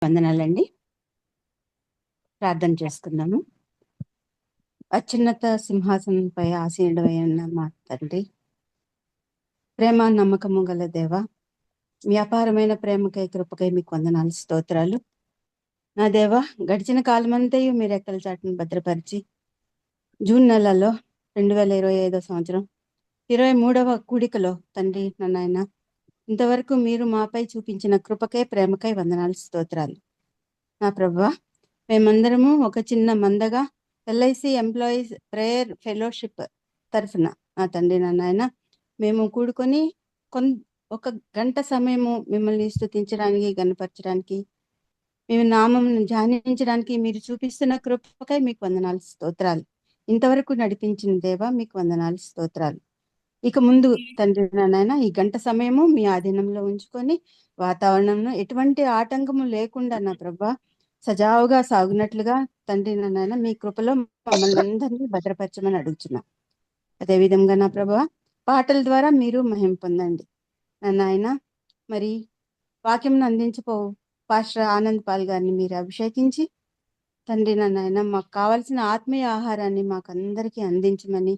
వందనాలండి. ప్రార్థన చేసుకుందాము. అత్యున్నత సింహాసనంపై ఆసీనుడవై ఉన్న మా తండ్రి, ప్రేమ నమ్మకము గల దేవ, మీ అపారమైన ప్రేమకై కృపకై మీకు వందనాలు, స్తోత్రాలు. నా దేవ, గడిచిన కాలమంతయు మీరు రెక్కల చాటును భద్రపరిచి జూన్ నెలలో 2025 సంవత్సరం 23వ కూడికలో తండ్రి నాయన ఇంతవరకు మీరు మాపై చూపించిన కృపకై ప్రేమకై వందనాలు, స్తోత్రాలు. నా ప్రభువా, మేమందరము ఒక చిన్న మందగా ఎల్ఐసి ఎంప్లాయీస్ ప్రేయర్ ఫెలోషిప్ తరఫున నా తండ్రి నాయన మేము కూడుకొని ఒక గంట సమయము మిమ్మల్ని స్తుతించడానికి, గణపరచడానికి, మేము నామం ధ్యానించడానికి మీరు చూపిస్తున్న కృపకై మీకు వందనాలు, స్తోత్రాలు. ఇంతవరకు నడిపించిన దేవా మీకు వందనాలు, స్తోత్రాలు. ఇక ముందు తండ్రి నాయన ఈ గంట సమయము మీ ఆధీనంలో ఉంచుకొని వాతావరణంలో ఎటువంటి ఆటంకము లేకుండా నా ప్రభా సజావుగా సాగునట్లుగా తండ్రి నాయన మీ కృపలో మమ్మల్ని అందరినీ భద్రపరచమని అడుగుతున్నాం. అదేవిధంగా నా ప్రభా పాటల ద్వారా మీరు మహిమ పొందండి నాయన. మరి వాక్యంను అందించిపో పాస్టర్ ఆనంద్ పాల్ గారిని మీరు అభిషేకించి తండ్రి నాయన మాకు కావాల్సిన ఆత్మీయ ఆహారాన్ని మాకు అందరికీ అందించమని,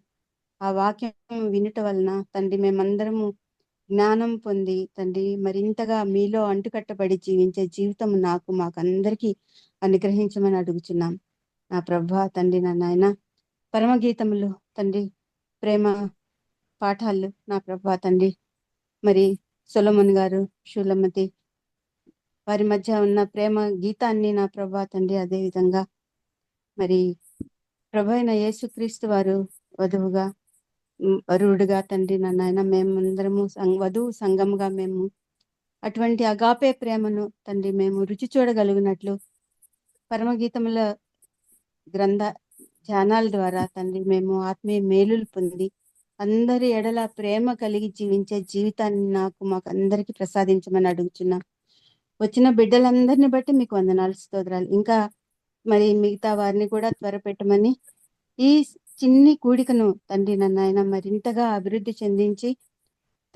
ఆ వాక్యం వినుట వలన తండ్రి మేమందరము జ్ఞానం పొంది తండ్రి మరింతగా మీలో అంటుకట్టబడి జీవించే జీవితం మాకందరికీ అనుగ్రహించమని అడుగుచున్నాం. నా ప్రభా తండ్రి నాయన పరమగీతములు తండ్రి, ప్రేమ పాఠాలు నా ప్రభా తండ్రి, మరి సొలొమన్ గారు, షూలమతి వారి మధ్య ఉన్న ప్రేమ గీతాన్ని నా ప్రభా తండ్రి, అదేవిధంగా మరి ప్రభు అయిన యేసుక్రీస్తు వారు వధువుగా వరుడుగా తండ్రి నాయన మేమందరము వధువు సంఘముగా మేము అటువంటి అగాపే ప్రేమను తండ్రి మేము రుచి చూడగలిగినట్లు పరమగీతముల గ్రంథ ధ్యానాల ద్వారా తండ్రి మేము ఆత్మీయ మేలులు పొంది అందరి ఎడల ప్రేమ కలిగి జీవించే జీవితాన్ని మాకు అందరికీ ప్రసాదించమని అడుగుచున్నాం. వచ్చిన బిడ్డలందరిని బట్టి మీకు వందనాలు, స్తోత్రాలు. ఇంకా మరి మిగతా వారిని కూడా త్వరపెట్టమని, ఈ చిన్ని కూడికను తండ్రి నాయన మరింతగా అభివృద్ధి చెందించి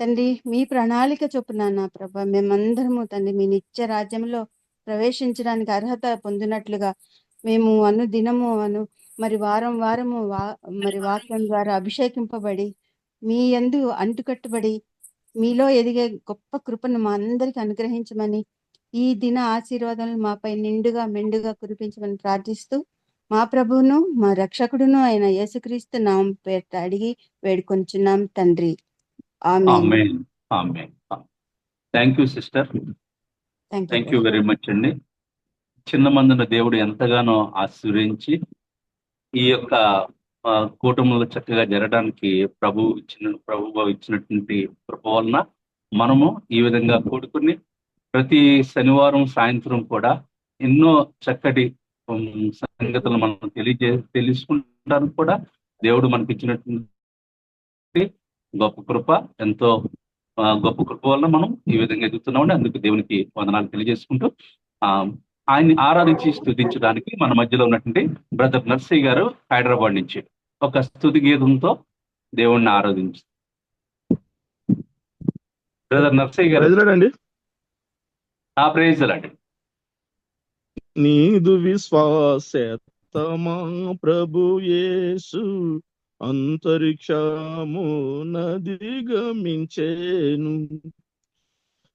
తండ్రి మీ ప్రణాళిక చొప్పున నా ప్రభా మేమందరము తండ్రి మీ నిత్య రాజ్యంలో ప్రవేశించడానికి అర్హత పొందినట్లుగా మేము దినము మరి వారము మరి వాక్యం ద్వారా అభిషేకింపబడి మీ యందు అంటుకట్టుబడి మీలో ఎదిగే గొప్ప కృపను మా అందరికి అనుగ్రహించమని, ఈ దిన ఆశీర్వాదాలను మాపై నిండుగా మెండుగా కురిపించమని ప్రార్థిస్తూ మా ప్రభువును మా రక్షకుడును అయిన యేసుక్రీస్తు నామం పేరిట అడిగి వేడుకొంచున్నాం తండ్రి. ఆమేన్. ఆమేన్. Thank you sister, thank you very much అండి. చిన్న మందున దేవుడు ఎంతగానో ఆశీర్వదించి ఈ యొక్క కూటములు చక్కగా జరగడానికి ప్రభు ఇచ్చినటువంటి కృప వలన మనము ఈ విధంగా కూడుకుని ప్రతి శనివారం సాయంత్రం కూడా ఎన్నో చక్కటి సంగతులు మనం తెలుసుకుంటానికి కూడా దేవుడు మనకి ఇచ్చినటువంటి గొప్ప కృప, ఎంతో గొప్ప కృప వలన మనం ఈ విధంగా ఎదుగుతున్నామండి. అందుకు దేవునికి వందనాలు తెలియజేసుకుంటూ ఆయన్ని ఆరాధించి స్తుతించడానికి మన మధ్యలో ఉన్నటువంటి బ్రదర్ నర్సయ్య గారు హైదరాబాద్ నుంచి ఒక స్తుతి గీతంతో దేవుణ్ణి ఆరాధించు. బ్రదర్ నర్సయ్య గారు అండి. ప్రైజ్లాండి. నీదు విశ్వాసమా ప్రభు యేసు అంతరిక్షము నదిగమించేను.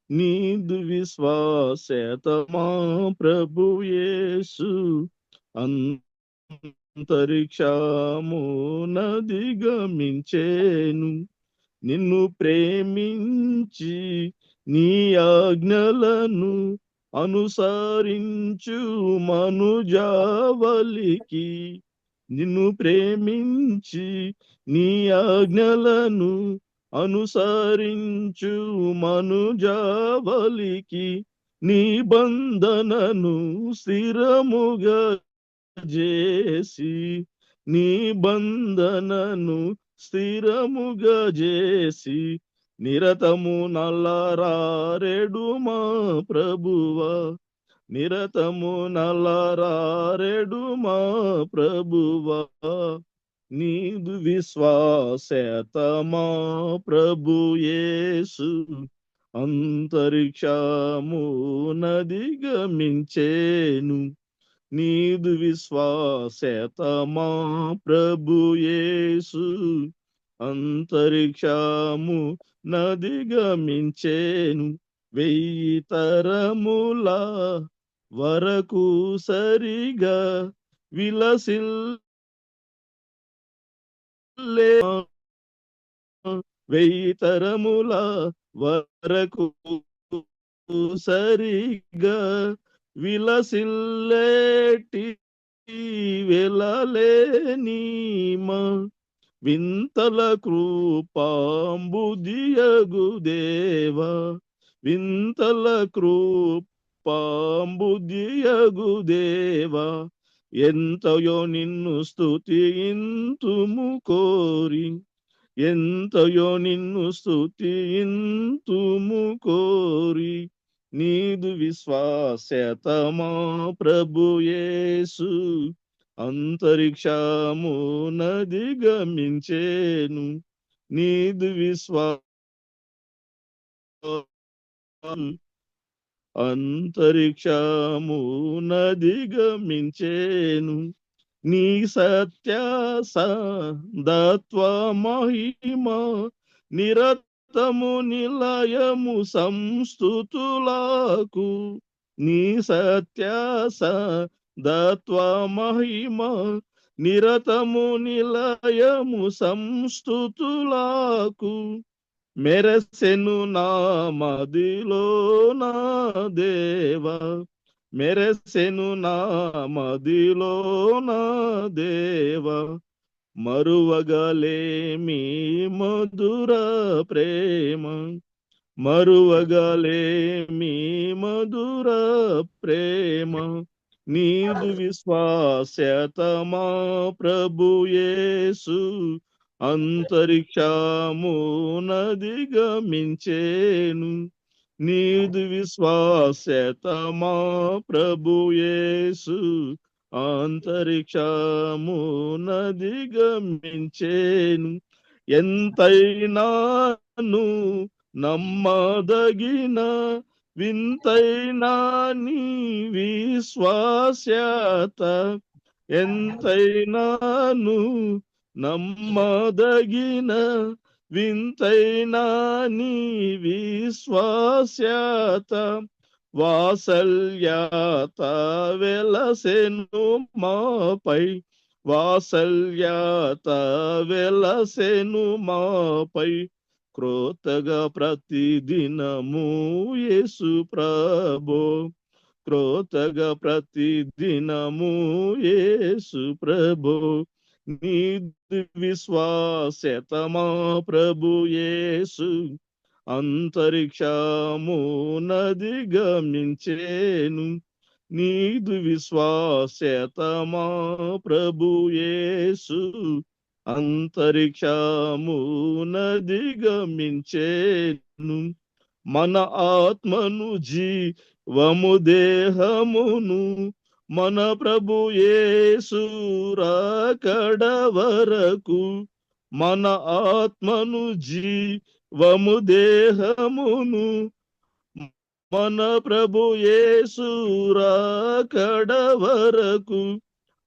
నీదు విశ్వాసమా ప్రభు యేసు అంతరిక్షము నదిగమించేను. నిన్ను ప్రేమించి నీ ఆజ్ఞలను అనుసరించు మనుజావలికి, నిన్ను ప్రేమించి నీ ఆజ్ఞలను అనుసరించు మనుజావలికి, నిబంధనను స్థిరముగా చేసి, నిబంధనను స్థిరముగా చేసి నిరతము నల్లరారెడు మా ప్రభువా, నిరతము నల్లరారెడు మా ప్రభువా. నీదు విశ్వాసమా ప్రభు యేసు అంతరిక్షము నదిగమించేను నీదు విశ్వాసేతమా ప్రభు యేసు అంతరిక్షము నదిగమించేను 1000 తరముల వరకు సరిగా విలసిల్లే 1000 తరముల వరకు సరిగా విలసిల్లేటి వెలలేనీమా వింతల కృపాంబుదియగు దేవా వింతల కృపాంబుదియగు దేవా ఎంతయో నిన్ను స్తుతింతుము కోరి ఎంతయో నిన్ను స్తుతింతుము కోరి నీదు విశ్వాసేతమా ప్రభు యేసు అంతరిక్షము నదిగమించేను నీదు అంతరిక్షము నదిగమించేను నీ సత్య సందత్వ మహిమ నిరతము నిలయము సంస్తుతులకు నీ సత్య సందత్వ మహిమ నిరతము నిలయము సంస్తుతులకు మెరసెను నా మదిలో నా దేవా మెరసెను నా మదిలో నా దేవా మరువగలేమి మధుర ప్రేమ మరువగలేమి మధుర ప్రేమ నీదు విశ్వాస్యతమా ప్రభు యేసు అంతరిక్షము నదిగమించేను నీదు విశ్వాస్యతమా ప్రభు యేసు అంతరిక్షము నదిగమించేను ఎంతైనాను నమ్మదగిన వింతైనా నీ విశ్వాస్యత ఎంతైనాను నమ్మదగిన వింతైనా నీ విశ్వాస్యత వాత్సల్యత వెలసెను మాపై వాత్సల్యత వెలసెను మాపై క్రోతగా ప్రతిదినము యేసు ప్రభో క్రోతగా ప్రతిదినము యేసు ప్రభో నీదు విశ్వాస్యతమా ప్రభు యేసు అంతరిక్షము నదిగమించేను నీదు విశ్వాస్యతమా ప్రభు యేసు అంతరిక్షము నదిగమించేను మన ఆత్మను జీవము దేహమును మన ప్రభు యేసు రాకడ వరకు మన ఆత్మను జీవము దేహమును మన ప్రభు యేసు రాకడ వరకు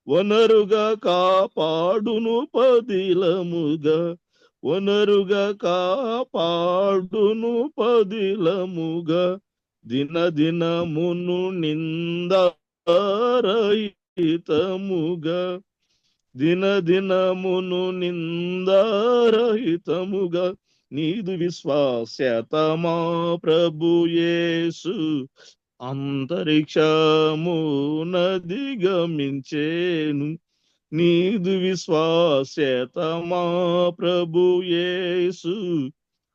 వనరుగా కాపాడును పదిలముగా వనరుగా కాపాడును పదిలముగా దినదినమును నిందారహితముగా దినదినమును నిందారహితముగా నీదు విశ్వాస్యతమా ప్రభు యేసు అంతరిక్షము నదిగమించేను నీదు విశ్వాస్యతమా ప్రభు యేసు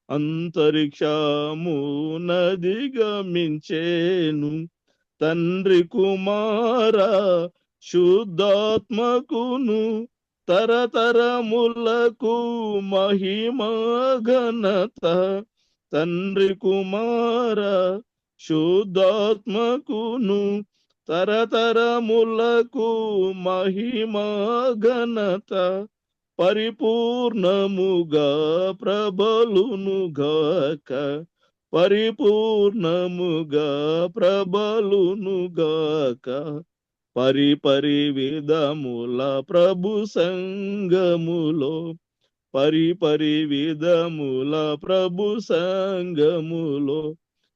అంతరిక్షము నదిగమించేను తండ్రి కుమార శుద్ధాత్మకును తరతరములకు మహిమ ఘనత తండ్రి కుమార శుద్ధాత్మకును తరతరములకు మహిమ ఘనత పరిపూర్ణముగా ప్రబలును గాక పరిపూర్ణముగా ప్రబలునుగాక. పరిపరి విధముల ప్రభు సంగములో, పరిపరి విధముల ప్రభు సంగములో,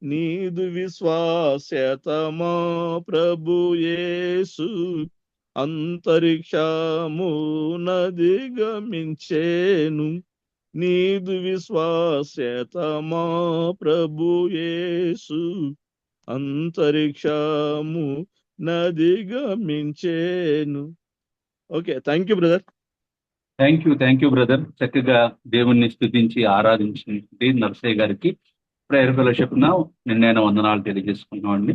నీదు విశ్వాస్యతమా ప్రభు యేసు అంతరిక్షమునదిగమించేను. నీదు విశ్వాస్యతమా ప్రభు యేసు అంతరిక్షము నదిగమించేను. Okay, thank you brother. Thank you brother. చక్కగా దేవుణ్ణి స్తుతించి ఆరాధించినటువంటి నర్సయ్య గారికి ప్రేయర్ ఫెలోషిప్ నిన్నైన వందనాలు తెలియజేసుకున్నామండి.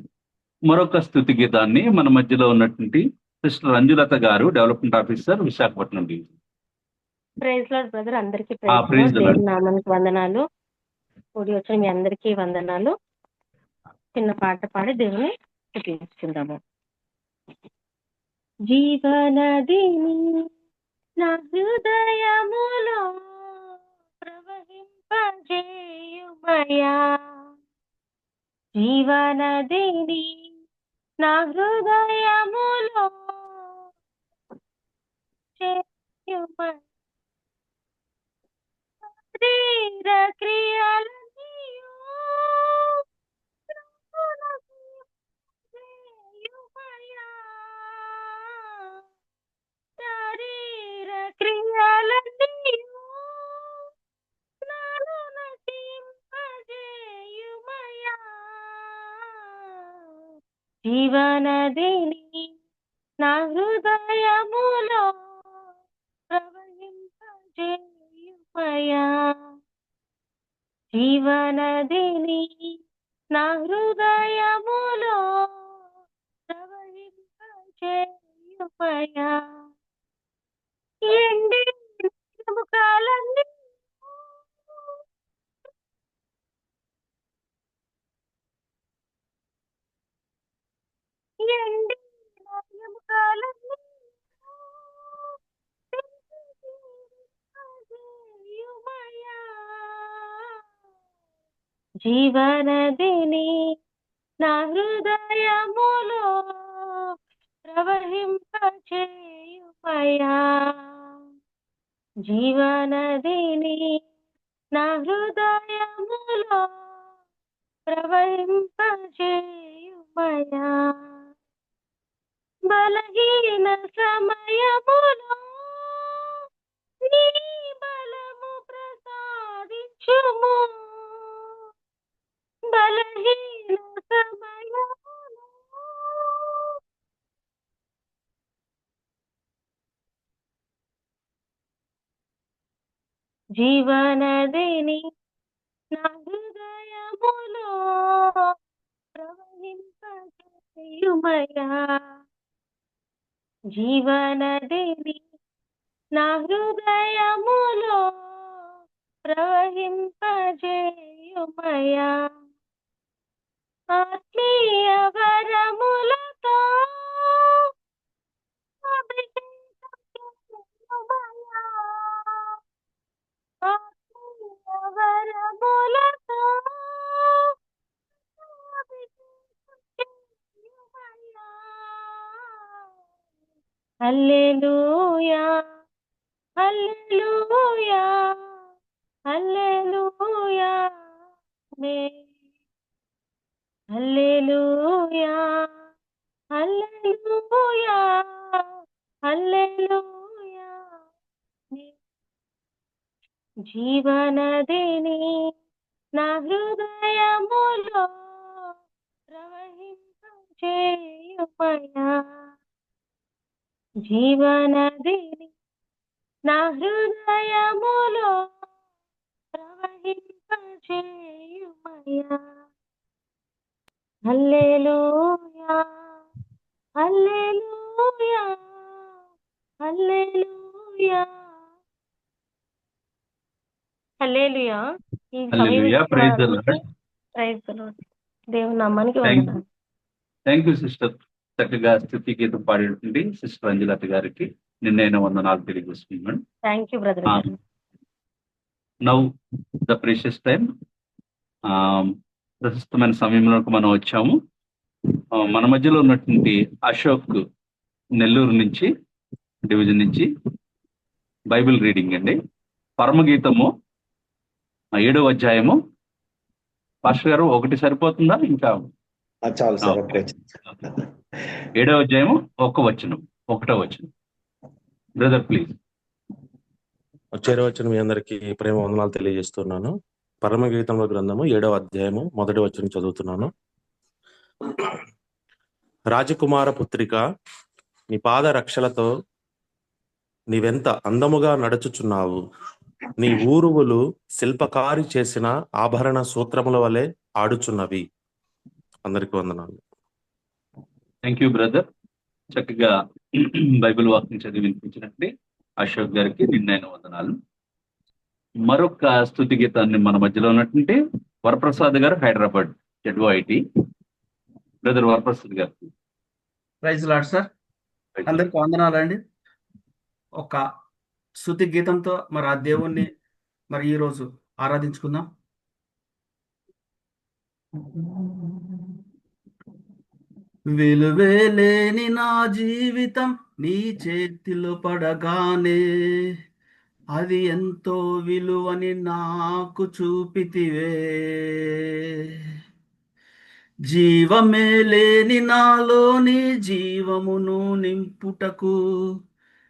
మరొక స్థుతి గీతాన్ని మన మధ్యలో ఉన్నటువంటి sister Anjulatha garu, development officer, Visakhapatnam division. Praise lord brother, అందరికీ ప్రైజ్ ప్రైజ్ ది లార్డ్. దేవుని నామానికి వందనాలు. కూడి వచ్చిన మీ అందరికీ వందనాలు. చిన్న పాట పాడి దేవుని స్తుతించుకుందాము. జీవనదిని నా హృదయములో ప్రవహింపజేయుమయా, జీవనదిని నా హృదయములో చేయుమయా, శరీర క్రియలన్నీయు ప్రభువునకు చేయుమయా, శరీర క్రియలన్నీయు నాలో నటింపజేయుమయా, జీవనదిని నా హృదయములో ప్రవహింపజేయుమయా, జీవనదిని నా హృదయములో ప్రవహింపజేయుమయా, ఎండి ఎముకలన్నీ ఎండి ఎముకలన్నీ జీవింపజేయుమయా, జీవనదిని నా హృదయములో ప్రవహింపజేయుమయా, జీవనదిని నా హృదయములో ప్రవహింపజేయుమయా, బలహీన సమయములో నీ బలము ప్రసాదించుము, బలహీన సమయములో జీవనదిని నా హృదయములో ప్రవహింపజేయుమయా, జీవనదిని నా హృదయములో ప్రవహింపజేయుమయా, ఆత్మీయ వరములతో అభిషేకం చేయుమయా, ఆత్మీయ వరములతో అభిషేకం చేయుమయా, హల్లెలూయా హల్లెలూయా హల్లెలూయా ఆమేన్, హల్లెలూయా హల్లెలూయా హల్లెలూయా ఆమేన్, జీవనదిని నా హృదయములో ప్రవహింపజేయుమయా, జీవనదిని నా హృదయములో ప్రవహింపజేయుమయా, హల్లెలూయా హల్లెలూయా హల్లెలూయా హల్లెలూయా. ఈ హల్లెలూయా. Praise the Lord. Praise the lord. దేవుని నామానికి థ్యాంక్ వందనాలు. You sister. చక్కగా స్థుతి గీతం పాడేటువంటి సిస్టర్ అంజులత గారికి నిన్నైన వందనాలు తెలియజేస్తున్నాను. Thank you brother. Now the precious time ప్రశస్తమైన సమయంలోకి మనం వచ్చాము. మన మధ్యలో ఉన్నటువంటి అశోక్ నెల్లూరు నుంచి, డివిజన్ నుంచి బైబిల్ రీడింగ్ అండి. పరమగీతము 7వ అధ్యాయము. పాస్టర్ గారు ఒకటి సరిపోతుందా? ఇంకా చాలు సార్. 7వ అధ్యాయము 1వ వచనం. Brother please. చేరవచ్చిన మీ అందరికీ ప్రేమ వందనాలు తెలియజేస్తున్నాను. పరమగీతంలో గ్రంథము 7వ అధ్యాయము 1వ వచనం చదువుతున్నాను. రాజకుమార పుత్రిక, నీ పాద రక్షలతో నీవెంత అందముగా నడుచుచున్నావు. నీ ఊరువులు శిల్పకారి చేసిన ఆభరణ సూత్రముల వలె ఆడుచున్నవి. అందరికీ వందనాలు. Thank you brother. చక్కగా బైబిల్ వాక్యం చదివి వినిపించినట్టు అశోక్ గారికి నిన్నైన వందనాలు. మరొక స్తుతి గీతాన్ని మన మధ్యలో ఉన్నటువంటి వరప్రసాద్ గారు, Hyderabad ZYT. Brother Varaprasad garu. Praise lord sir. అందరికి వందనాలండి. ఒక స్తుతి గీతంతో మరి ఆ దేవుణ్ణి మరి ఈరోజు ఆరాధించుకుందాం. విలువేలేని నా జీవితం నీ చేతిలో పడగానే అది ఎంతో విలువని నాకు చూపితివే. జీవమే లేని నాలోని జీవమును నింపుటకు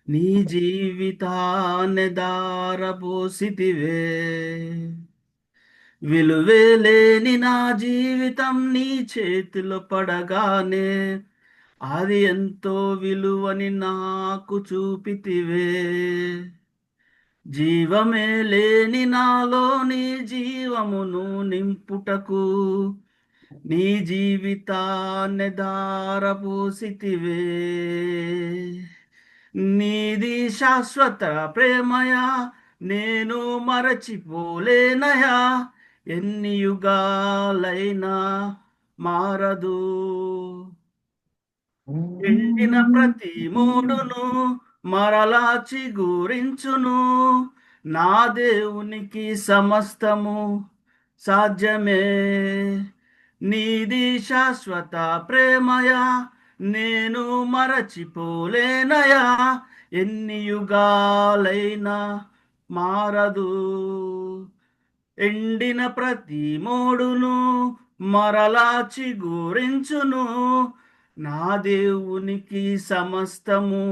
నీ జీవితాన్ని దారబోసితివే. విలువే లేని నా జీవితం నీ చేతిలో పడగానే అది ఎంతో విలువని నాకు చూపితివే. జీవమే లేని నాలోని జీవమును నింపుటకు నీ జీవితాన్ని దారపోసితివే. నీది శాశ్వత ప్రేమయా, నేను మరచిపోలేనయా. ఎన్ని యుగాలైనా మారదు. ఎండిన ప్రతి మూడును మరలా చిగురించును. నా దేవునికి సమస్తము సాధ్యమే. నీది శాశ్వత ప్రేమయా, నేను మరచిపోలేనయా. ఎన్ని యుగాలైనా మారదు. ఎండిన ప్రతి మోడును మరలా చిగురించును. నా దేవునికి సమస్తము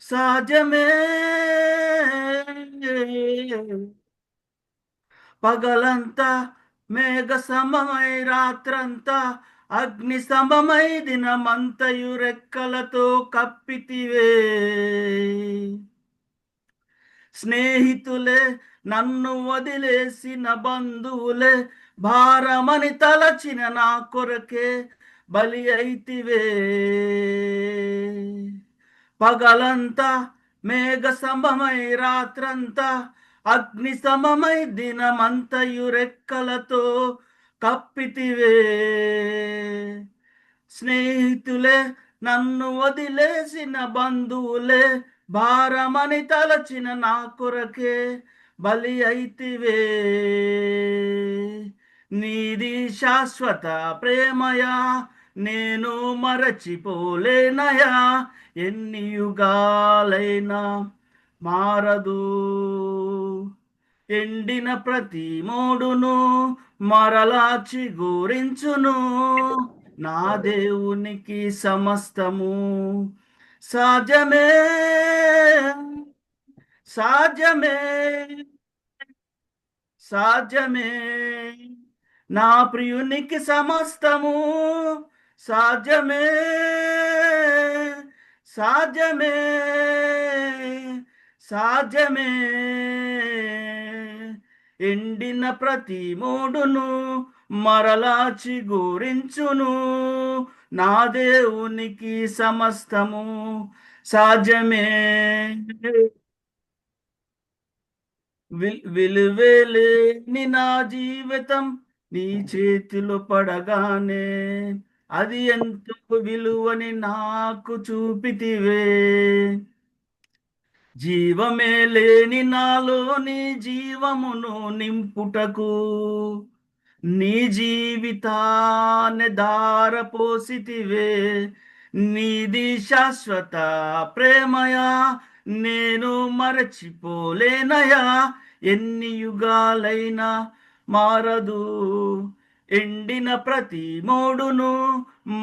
సాధ్యమే. పగలంతా మేఘ సమమై, రాత్రంతా అగ్ని సమమై, దినమంతయు రెక్కలతో కప్పితివే. స్నేహితులే నన్ను వదిలేసిన బంధువులే భారమని తలచిన నా కొరకే బలి అయితివే. పగలంతా మేఘ సమమై, రాత్రంతా అగ్ని సమమై, దినమంతయు రెక్కలతో కప్పితివే. స్నేహితులే నన్ను వదిలేసిన బంధువులే భారమని తలచిన నా కొరకే బలి అయితివే. నీది శాశ్వత ప్రేమయా, నేను మరచిపోలేనయా. ఎన్ని యుగాలైనా మారదు. ఎండిన ప్రతి మోడును మరలా చిగురించును. నా దేవునికి సమస్తము సాధ్యమే. సాధ్యమే, సాధ్యమే. నా ప్రియునికి సమస్తము సాధ్యమే. సాధ్యమే, సాధ్యమే. ఎండిన ప్రతి మోడును మరలా చిగురించును. నా దేవునికి సమస్తము సాధ్యమే. విలువేలేని నా జీవితం నీ చేతిలో పడగానే అది ఎంతో విలువని నాకు చూపితివే. జీవమే లేని నాలోని జీవమును నింపుటకు నీ జీవితాన్ని ధారపోసితివే, నీది శాశ్వత ప్రేమయా, నేను మరచిపోలేనయా. ఎన్ని యుగాలైనా మారదు, ఎండిన ప్రతి మోడును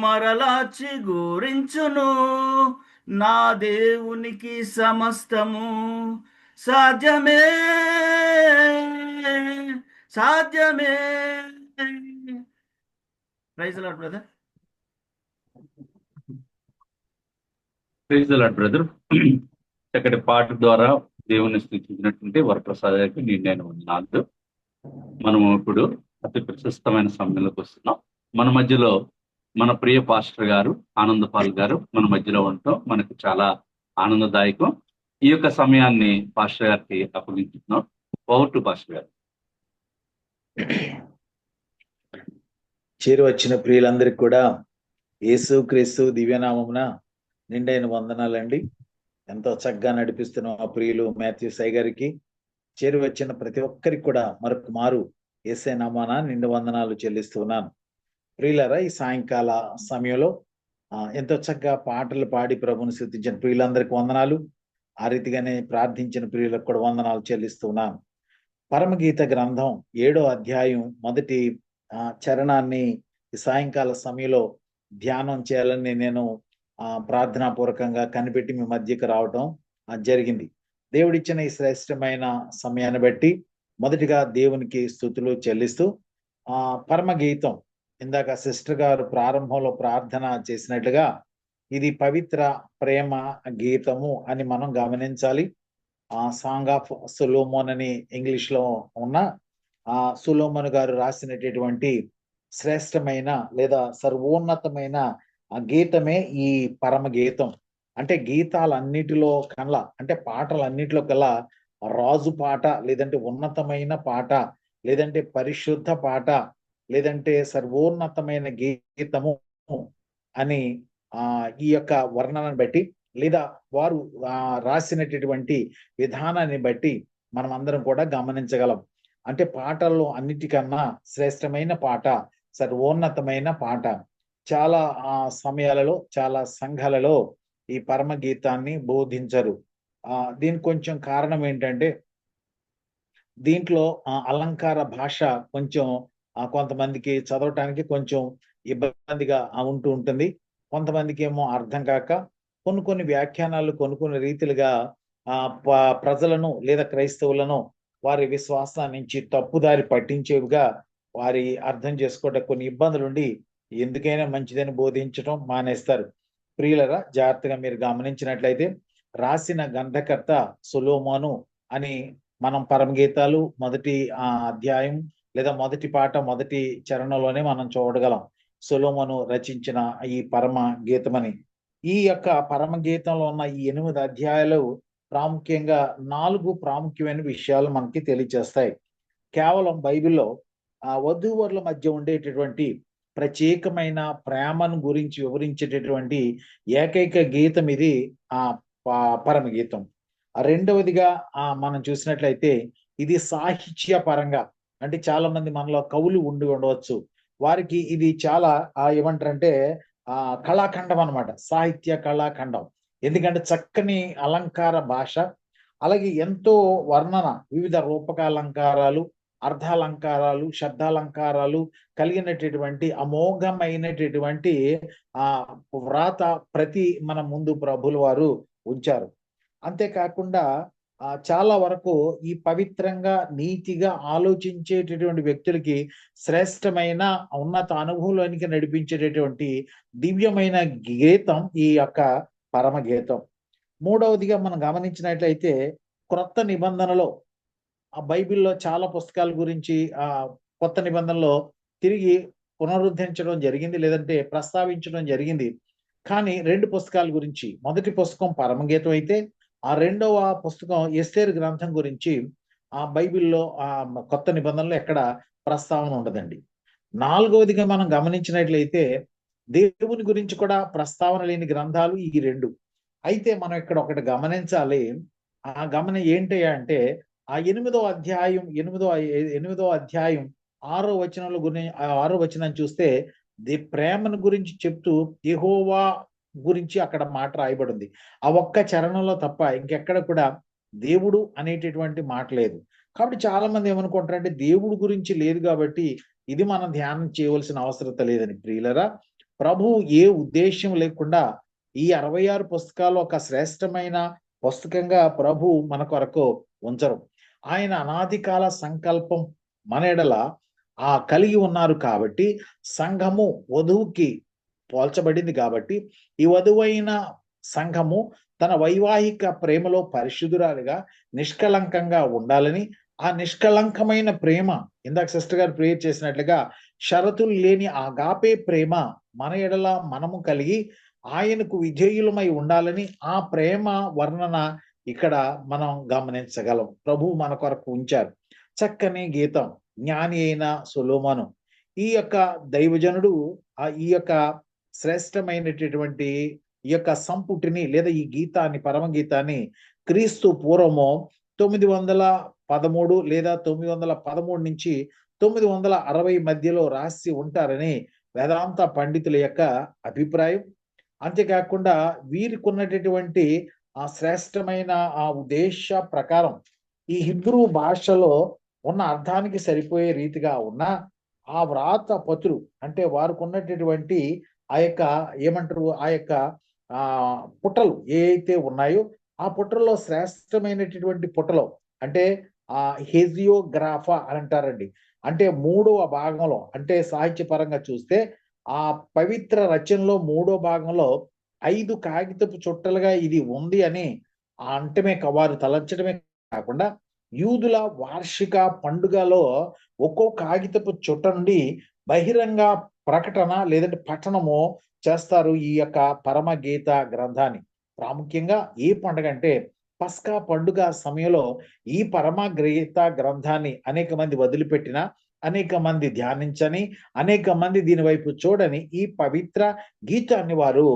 మరలా చిగురించును. నా దేవునికి సమస్తము సాధ్యమే, సాధ్యమే. Praise lord brother. Praise the lord brother. చక్కటి పాట ద్వారా దేవుని స్థుతించినటువంటి వరప్రసాద్ గారికి నేను వందనాలు. మనము ఇప్పుడు అతి ప్రశస్తమైన సమయంలోకి వస్తున్నాం. మన మధ్యలో మన ప్రియ పాస్టర్ గారు ఆనందపాల్ గారు మన మధ్యలో ఉండటం మనకు చాలా ఆనందదాయకం. ఈ యొక్క సమయాన్ని పాస్టర్ గారికి అప్పగించుతున్నాం. ఓవర్ టు పాస్టర్ గారు. చేరి వచ్చిన ప్రియులందరికీ కూడా యేసు క్రీస్తు దివ్యనామమున నిండైన వందనాలండి. ఎంతో చక్కగా నడిపిస్తున్న మా ప్రియులు మాథ్యూ సై గారికి, చేరి వచ్చిన ప్రతి ఒక్కరికి కూడా మరొక మారు యేసే నామాన నిండు వందనాలు చెల్లిస్తున్నాను. ప్రియులారా, ఈ సాయంకాల సమయంలో ఎంతో చక్కగా పాటలు పాడి ప్రభుని స్తుతించిన ప్రియులందరికీ వందనాలు. ఆ రీతిగానే ప్రార్థించిన ప్రియులకు కూడా వందనాలు చెల్లిస్తున్నాను. పరమగీత గ్రంథం 7వ అధ్యాయం మొదటి చరణాన్ని ఈ సాయంకాల సమయంలో ధ్యానం చేయాలని నేను ప్రార్థనాపూర్వకంగా కనిపెట్టి మీ మధ్యకి రావటం జరిగింది. దేవుడిచ్చిన ఈ శ్రేష్టమైన సమయాన్ని బట్టి మొదటిగా దేవునికి స్తుతులు చెల్లిస్తూ పరమగీతం, ఇందాక సిస్టర్ గారు ప్రారంభంలో ప్రార్థన చేసినట్లుగా ఇది పవిత్ర ప్రేమ గీతము అని మనం గమనించాలి. సాంగ్ ఆఫ్ సొలోమోన్ అని ఇంగ్లీష్ లో ఉన్న సొలోమోన్ గారు రాసినటువంటి శ్రేష్టమైన లేదా సర్వోన్నతమైన గీతమే ఈ పరమ గీతం. అంటే గీతాలన్నిటిలో కల్లా, అంటే పాటలన్నిటిలో కల్లా రాజు పాట, లేదంటే ఉన్నతమైన పాట, లేదంటే పరిశుద్ధ పాట, లేదంటే సర్వోన్నతమైన గీతము అని ఈ యొక్క వర్ణనను బట్టి లేదా వారు రాసినటువంటి విధానాన్ని బట్టి మనం అందరం కూడా గమనించగలం. అంటే పాటల్లో అన్నిటికన్నా శ్రేష్టమైన పాట, సర్వోన్నతమైన పాట. చాలా సమయాలలో చాలా సంఘాలలో ఈ పరమ గీతాన్ని బోధించరు. దీనికి కొంచెం కారణం ఏంటంటే దీంట్లో అలంకార భాష కొంచెం కొంతమందికి చదవటానికి కొంచెం ఇబ్బందిగా ఉంటూ ఉంటుంది. కొంతమందికి ఏమో అర్థం కాక కొన్ని వ్యాఖ్యానాలు కొన్ని రీతిలుగా ప్రజలను లేదా క్రైస్తవులను వారి విశ్వాసాన్ని నుంచి తప్పుదారి పట్టించేవిగా వారి అర్థం చేసుకోవడం కొన్ని ఇబ్బందులు ఉండి ఎందుకైనా మంచిదని బోధించడం మానేస్తారు. ప్రియులరా, జాగ్రత్తగా మీరు గమనించినట్లయితే రాసిన గ్రంథకర్త సొలొమోను అని మనం పరమగీతాలు మొదటి అధ్యాయం లేదా మొదటి పాట మొదటి చరణంలోనే మనం చూడగలం సొలొమోను రచించిన ఈ పరమ గీతమని. ఈ యొక్క పరమ గీతంలో ఉన్న ఈ 8 అధ్యాయాలు ప్రాముఖ్యంగా 4 ప్రాముఖ్యమైన విషయాలు మనకి తెలియచేస్తాయి. కేవలం బైబిల్లో వధూవరుల మధ్య ఉండేటటువంటి ప్రత్యేకమైన ప్రేమను గురించి వివరించేటటువంటి ఏకైక గీతం ఇది పరమ గీతం. రెండవదిగా మనం చూసినట్లయితే ఇది సాహిత్య పరంగా, అంటే చాలా మంది మనలో కవులు ఉండవచ్చు, వారికి ఇది చాలా ఏమంటారంటే కళాఖండం అన్నమాట, సాహిత్య కళాఖండం. ఎందుకంటే చక్కని అలంకార భాష, అలాగే ఎంతో వర్ణన, వివిధ రూపకాలంకారాలు, అర్థాలంకారాలు, శబ్దాలంకారాలు కలిగినటువంటి అమోఘమైనటువంటి వ్రాత ప్రతి మన ముందు ప్రభులు వారు ఉంచారు. అంతేకాకుండా చాలా వరకు ఈ పవిత్రంగా నీతిగా ఆలోచించేటటువంటి వ్యక్తులకి శ్రేష్టమైన ఉన్నత అనుభవంలోనికి నడిపించేటటువంటి దివ్యమైన గీతం ఈ యొక్క పరమ గీతం. మూడవదిగా మనం గమనించినట్లయితే క్రొత్త నిబంధనలో బైబిల్లో చాలా పుస్తకాల గురించి కొత్త నిబంధనలో తిరిగి పునరుద్ధరించడం జరిగింది, లేదంటే ప్రస్తావించడం జరిగింది. కానీ 2 పుస్తకాల గురించి, మొదటి పుస్తకం పరమగీతం అయితే రెండవ పుస్తకం ఎస్తేరు గ్రంథం గురించి బైబిల్లో కొత్త నిబంధనలో ఎక్కడ ప్రస్తావన ఉండదండి. నాలుగవదిగా మనం గమనించినట్లయితే దేవుని గురించి కూడా ప్రస్తావన లేని గ్రంథాలు ఈ 2. అయితే మనం ఇక్కడ ఒకటి గమనించాలి. గమనం ఏంటి అంటే 8వ అధ్యాయం 6వ వచనంలో గురించి 6వ వచనం చూస్తే ప్రేమను గురించి చెప్తూ యెహోవా గురించి అక్కడ మాట రాయబడింది. ఆ ఒక్క చరణంలో తప్ప ఇంకెక్కడ కూడా దేవుడు అనేటటువంటి మాట లేదు. కాబట్టి చాలా మంది ఏమనుకుంటారంటే దేవుడు గురించి లేదు కాబట్టి ఇది మనం ధ్యానం చేయవలసిన అవసరత లేదని. ప్రియులరా, ప్రభు ఏ ఉద్దేశం లేకుండా ఈ 66 పుస్తకాలు ఒక శ్రేష్టమైన పుస్తకంగా ప్రభు మన కొరకు ఉంచరు. ఆయన అనాది కాల సంకల్పం మన ఎడల కలిగి ఉన్నారు కాబట్టి, సంఘము వధువుకి పోల్చబడింది కాబట్టి, ఈ వధువైన సంఘము తన వైవాహిక ప్రేమలో పరిశుద్ధురాలుగా నిష్కలంకంగా ఉండాలని, ఆ నిష్కలంకమైన ప్రేమ ఇందాక సిస్టర్ గారు ప్రేయర్ చేసినట్లుగా షరతులు లేని ఆగాపే ప్రేమ మన ఎడల మనము కలిగి ఆయనకు విధేయులమై ఉండాలని ఆ ప్రేమ వర్ణన ఇక్కడ మనం గమనించగలం. ప్రభు మన కొరకు ఉంచారు. చక్కని గీతం, జ్ఞాని అయిన సొలొమోను. ఈ యొక్క దైవజనుడు ఈ యొక్క శ్రేష్టమైనటువంటి ఈ యొక్క సంపుటిని లేదా ఈ గీతాన్ని, పరమగీతాన్ని క్రీస్తు పూర్వము 913 లేదా 913 నుంచి 960 మధ్యలో రాసి ఉంటారని వేదాంత పండితుల యొక్క అభిప్రాయం. అంతేకాకుండా వీరికి ఉన్నటువంటి ఆ శ్రేష్టమైన ఆ ఉద్దేశ ప్రకారం ఈ హిబ్రూ భాషలో ఉన్న అర్థానికి సరిపోయే రీతిగా ఉన్న ఆ వ్రాత పత్రులు, అంటే వారికి ఉన్నటువంటి ఆ యొక్క ఏమంటారు, ఆ యొక్క పుటలు ఏవైతే ఉన్నాయో ఆ పుటల్లో శ్రేష్టమైనటువంటి పుటలో అంటే హెజియోగ్రాఫా అని అంటారండి. అంటే 3వ భాగంలో, అంటే సాహిత్యపరంగా చూస్తే ఆ పవిత్ర రచనలో 3వ భాగంలో 5 కాగితపు చుట్టలుగా ఇది ఉంది అని అంటమే వారు తలంచడమే కాకుండా, యూదుల వార్షిక పండుగలో ఒక్కో కాగితపు చుట్ట నుండి బహిరంగ ప్రకటన లేదంటే పఠనము చేస్తారు ఈ యొక్క పరమగీత గ్రంథాన్ని. ప్రాముఖ్యంగా ఏ పండుగ అంటే పస్కా పండుగ సమయంలో ఈ పరమగీత గ్రంథాన్ని అనేక మంది వదిలిపెట్టిన, అనేక మంది ధ్యానించని, అనేక మంది దీని వైపు చూడని ఈ పవిత్ర గీతాన్ని వారు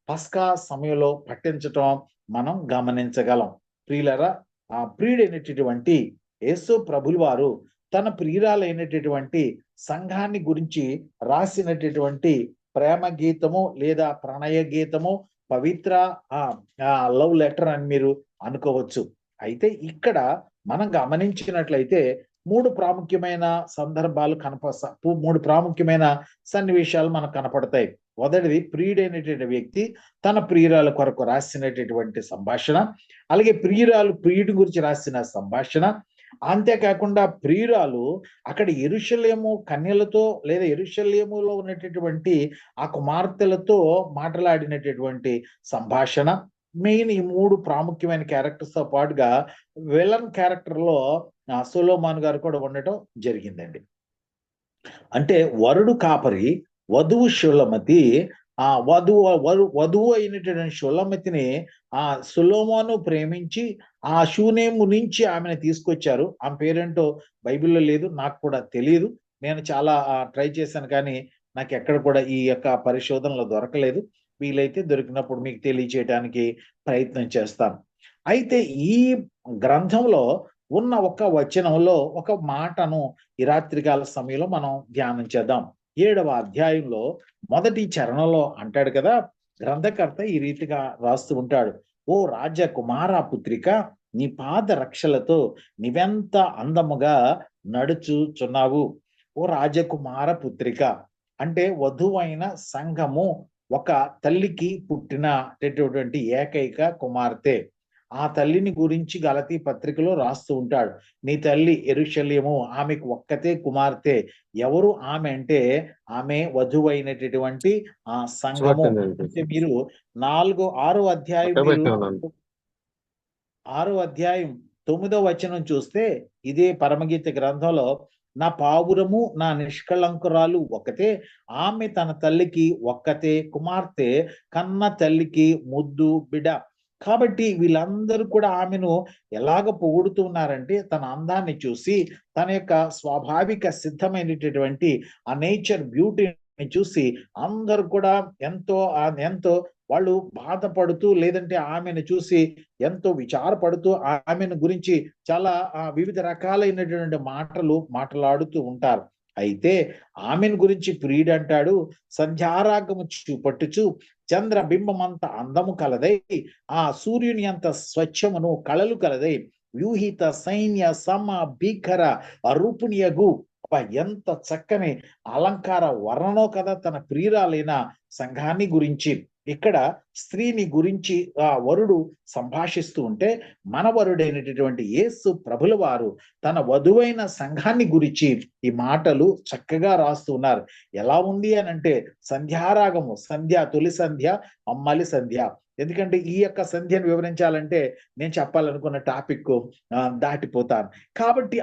పస్కా సమయంలో పఠించటం మనం గమనించగలం. ప్రియులరా, ప్రియుడైనటువంటి యేసు ప్రభులు వారు తన ప్రియురాలైనటువంటి సంఘాన్ని గురించి రాసినటువంటి ప్రేమ గీతము లేదా ప్రణయ గీతము, పవిత్ర లవ్ లెటర్ అని మీరు అనుకోవచ్చు. అయితే ఇక్కడ మనం గమనించినట్లయితే 3 ప్రాముఖ్యమైన సందర్భాలు 3 ప్రాముఖ్యమైన సన్నివేశాలు మనకు కనపడతాయి. మొదటిది, ప్రియుడైనటువంటి వ్యక్తి తన ప్రియురాల కొరకు రాసినటువంటి సంభాషణ, అలాగే ప్రియురాలు ప్రియుడి గురించి రాసిన సంభాషణ. అంతేకాకుండా ప్రియురాలు అక్కడ యెరూషలేము కన్యలతో లేదా యెరూషలేములో ఉన్నటువంటి ఆ కుమార్తెలతో మాట్లాడినటువంటి సంభాషణ. మెయిన్ ఈ 3 ప్రాముఖ్యమైన క్యారెక్టర్స్ తో పాటుగా విలన్ క్యారెక్టర్ లో సొలొమోను గారు కూడా ఉండటం జరిగిందండి. అంటే వరుడు కాపరి, వధువు షులమతి. వధువు అయినటువంటి షులమతిని సొలొమోను ప్రేమించి ఆ షూనేము నుంచి ఆమెను తీసుకొచ్చారు. ఆమె పేరేంటో బైబిల్లో లేదు, నాకు కూడా తెలియదు. నేను చాలా ట్రై చేశాను కానీ నాకు ఎక్కడ కూడా ఈ యొక్క పరిశోధనలో దొరకలేదు. వీలైతే దొరికినప్పుడు మీకు తెలియచేయడానికి ప్రయత్నం చేస్తాను. అయితే ఈ గ్రంథంలో ఉన్న ఒక వచనంలో ఒక మాటను ఈ రాత్రికాల సమయంలో మనం ధ్యానం చేద్దాం. 7వ అధ్యాయంలో మొదటి చరణంలో అంటాడు కదా, గ్రంథకర్త ఈ రీతిగా రాస్తూ ఉంటాడు. ఓ రాజకుమార పుత్రిక, నీ పాద రక్షలతో నీవెంత అందముగా నడుచుచున్నావు. ఓ రాజకుమార పుత్రిక అంటే వధువైన సంఘము ఒక తల్లికి పుట్టినటువంటి ఏకైక కుమార్తె. ఆ తల్లిని గురించి గలతీ పత్రికలో రాస్తూ ఉంటాడు. నీ తల్లి యెరూషలేము, ఆమెకు ఒక్కతే కుమార్తె. ఎవరు ఆమె అంటే ఆమె వధువైనటువంటి ఆ సంఘము. అంటే మీరు 6వ అధ్యాయం 6వ అధ్యాయం 9వ వచనం చూస్తే ఇదే పరమగీత గ్రంథంలో, నా పావురము నా నిష్కళంకురాలు ఒకతే, ఆమె తన తల్లికి ఒక్కతే కుమార్తె, కన్న తల్లికి ముద్దు బిడ్డ. కాబట్టి వీళ్ళందరూ కూడా ఆమెను ఎలాగ పొగుడుతున్నారంటే తన అందాన్ని చూసి, తన యొక్క స్వాభావిక సిద్ధమైనటువంటి ఆ నేచర్ బ్యూటీని చూసి అందరూ కూడా ఎంతో వాళ్ళు బాధపడుతూ లేదంటే ఆమెను చూసి ఎంతో విచారపడుతూ ఆమెను గురించి చాలా వివిధ రకాలైనటువంటి మాటలు మాట్లాడుతూ ఉంటారు. అయితే ఆమెను గురించి ప్రియుడు అంటాడు, సంధ్యారాగము చూపట్టుచు చంద్రబింబమంత అందము కలదై, ఆ సూర్యుని అంత స్వచ్ఛమును కళలు కలదై, వ్యూహిత సైన్య సమ భీకర అరూపునియగు. ఎంత చక్కని అలంకార వర్ణనో కదా తన ప్రియురాలైన సంఘాన్ని గురించి. ఇక్కడ స్త్రీని గురించి ఆ వరుడు సంభాషిస్తూ ఉంటే, మన వరుడైనటువంటి యేసు ప్రభుల వారు తన వధువైన సంఘాన్ని గురించి ఈ మాటలు చక్కగా రాస్తున్నారు. ఎలా ఉంది అని అంటే, సంధ్యారాగము, సంధ్య, తొలి సంధ్య, అమ్మలి సంధ్య. ఎందుకంటే ఈ యొక్క సంధ్యను వివరించాలంటే నేను చెప్పాలనుకున్న టాపిక్ దాటిపోతాను. కాబట్టి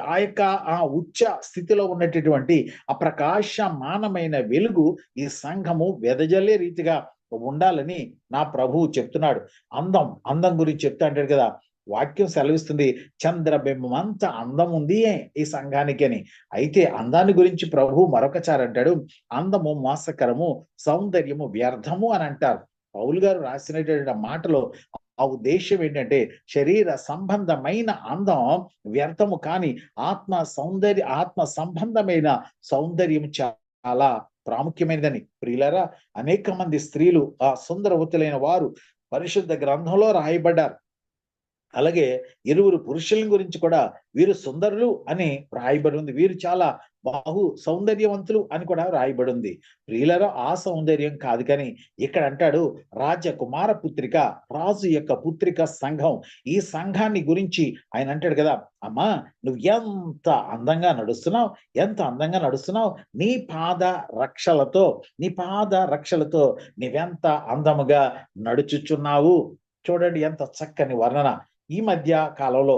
ఆ ఉచ్చ స్థితిలో ఉన్నటువంటి ఆ ప్రకాశమానమైన వెలుగు ఈ సంఘము వెదజల్లే రీతిగా ఉండాలని నా ప్రభువు చెప్తున్నాడు. అందం గురించి చెప్తా అంటాడు కదా, వాక్యం సెలవిస్తుంది, చంద్రబింబం అంత అందం ఉంది ఈ సంఘానికి అని. అయితే అందాన్ని గురించి ప్రభు మరొకసారి అంటాడు, అందము మోసకరము, సౌందర్యము వ్యర్థము అని అంటారు. పౌలు గారు రాసినటువంటి మాటలో ఆ ఉద్దేశం ఏంటంటే, శరీర సంబంధమైన అందం వ్యర్థము, కానీ ఆత్మ సంబంధమైన సౌందర్యం చాలా ప్రాముఖ్యమైనదని. ప్రియులారా, అనేక మంది స్త్రీలు ఆ సుందరవతులైన వారు పరిశుద్ధ గ్రంథంలో రాయబడ్డారు. అలాగే 2 పురుషుల గురించి కూడా వీరు సుందరులు అని రాయబడి ఉంది, వీరు చాలా బహు సౌందర్యవంతులు అని కూడా రాయబడి ఉంది. ప్రియులరా, ఆ సౌందర్యం కాదు, కానీ ఇక్కడ అంటాడు రాజకుమార పుత్రిక, రాజు యొక్క పుత్రిక సంఘం. ఈ సంఘాన్ని గురించి ఆయన అంటాడు కదా, అమ్మా నువ్వు ఎంత అందంగా నడుస్తున్నావు, నీ పాద రక్షలతో నీవెంత అందముగా నడుచుచున్నావు. చూడండి ఎంత చక్కని వర్ణన. ఈ మధ్య కాలంలో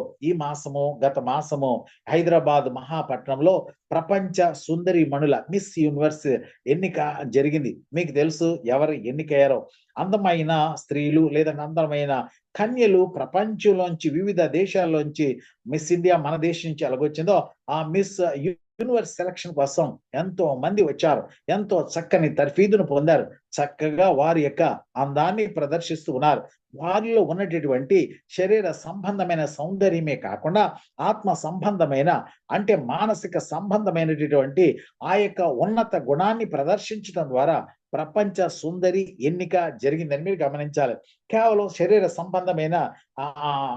గత మాసము హైదరాబాద్ మహాపట్నంలో ప్రపంచ సుందరి మణుల మిస్ యూనివర్స్ ఎన్నిక జరిగింది. మీకు తెలుసు ఎవరు ఎన్నికయ్యారో. అందమైన స్త్రీలు లేదా అందమైన కన్యలు ప్రపంచంలోంచి, వివిధ దేశాల్లోంచి, మిస్ ఇండియా మన దేశం నుంచి ఎలాగొచ్చిందో ఆ మిస్ యూనివర్స్ సెలక్షన్ కోసం ఎంతో మంది వచ్చారు, ఎంతో చక్కని తర్ఫీదును పొందారు, చక్కగా వారి యొక్క అందాన్ని ప్రదర్శిస్తూ ఉన్నారు. వారిలో ఉన్నటువంటి శరీర సంబంధమైన సౌందర్యమే కాకుండా ఆత్మ సంబంధమైన, అంటే మానసిక సంబంధమైనటువంటి ఆ యొక్క ఉన్నత గుణాన్ని ప్రదర్శించడం ద్వారా ప్రపంచ సుందరి ఎన్నిక జరిగిందని మీరు గమనించాలి. కేవలం శరీర సంబంధమైన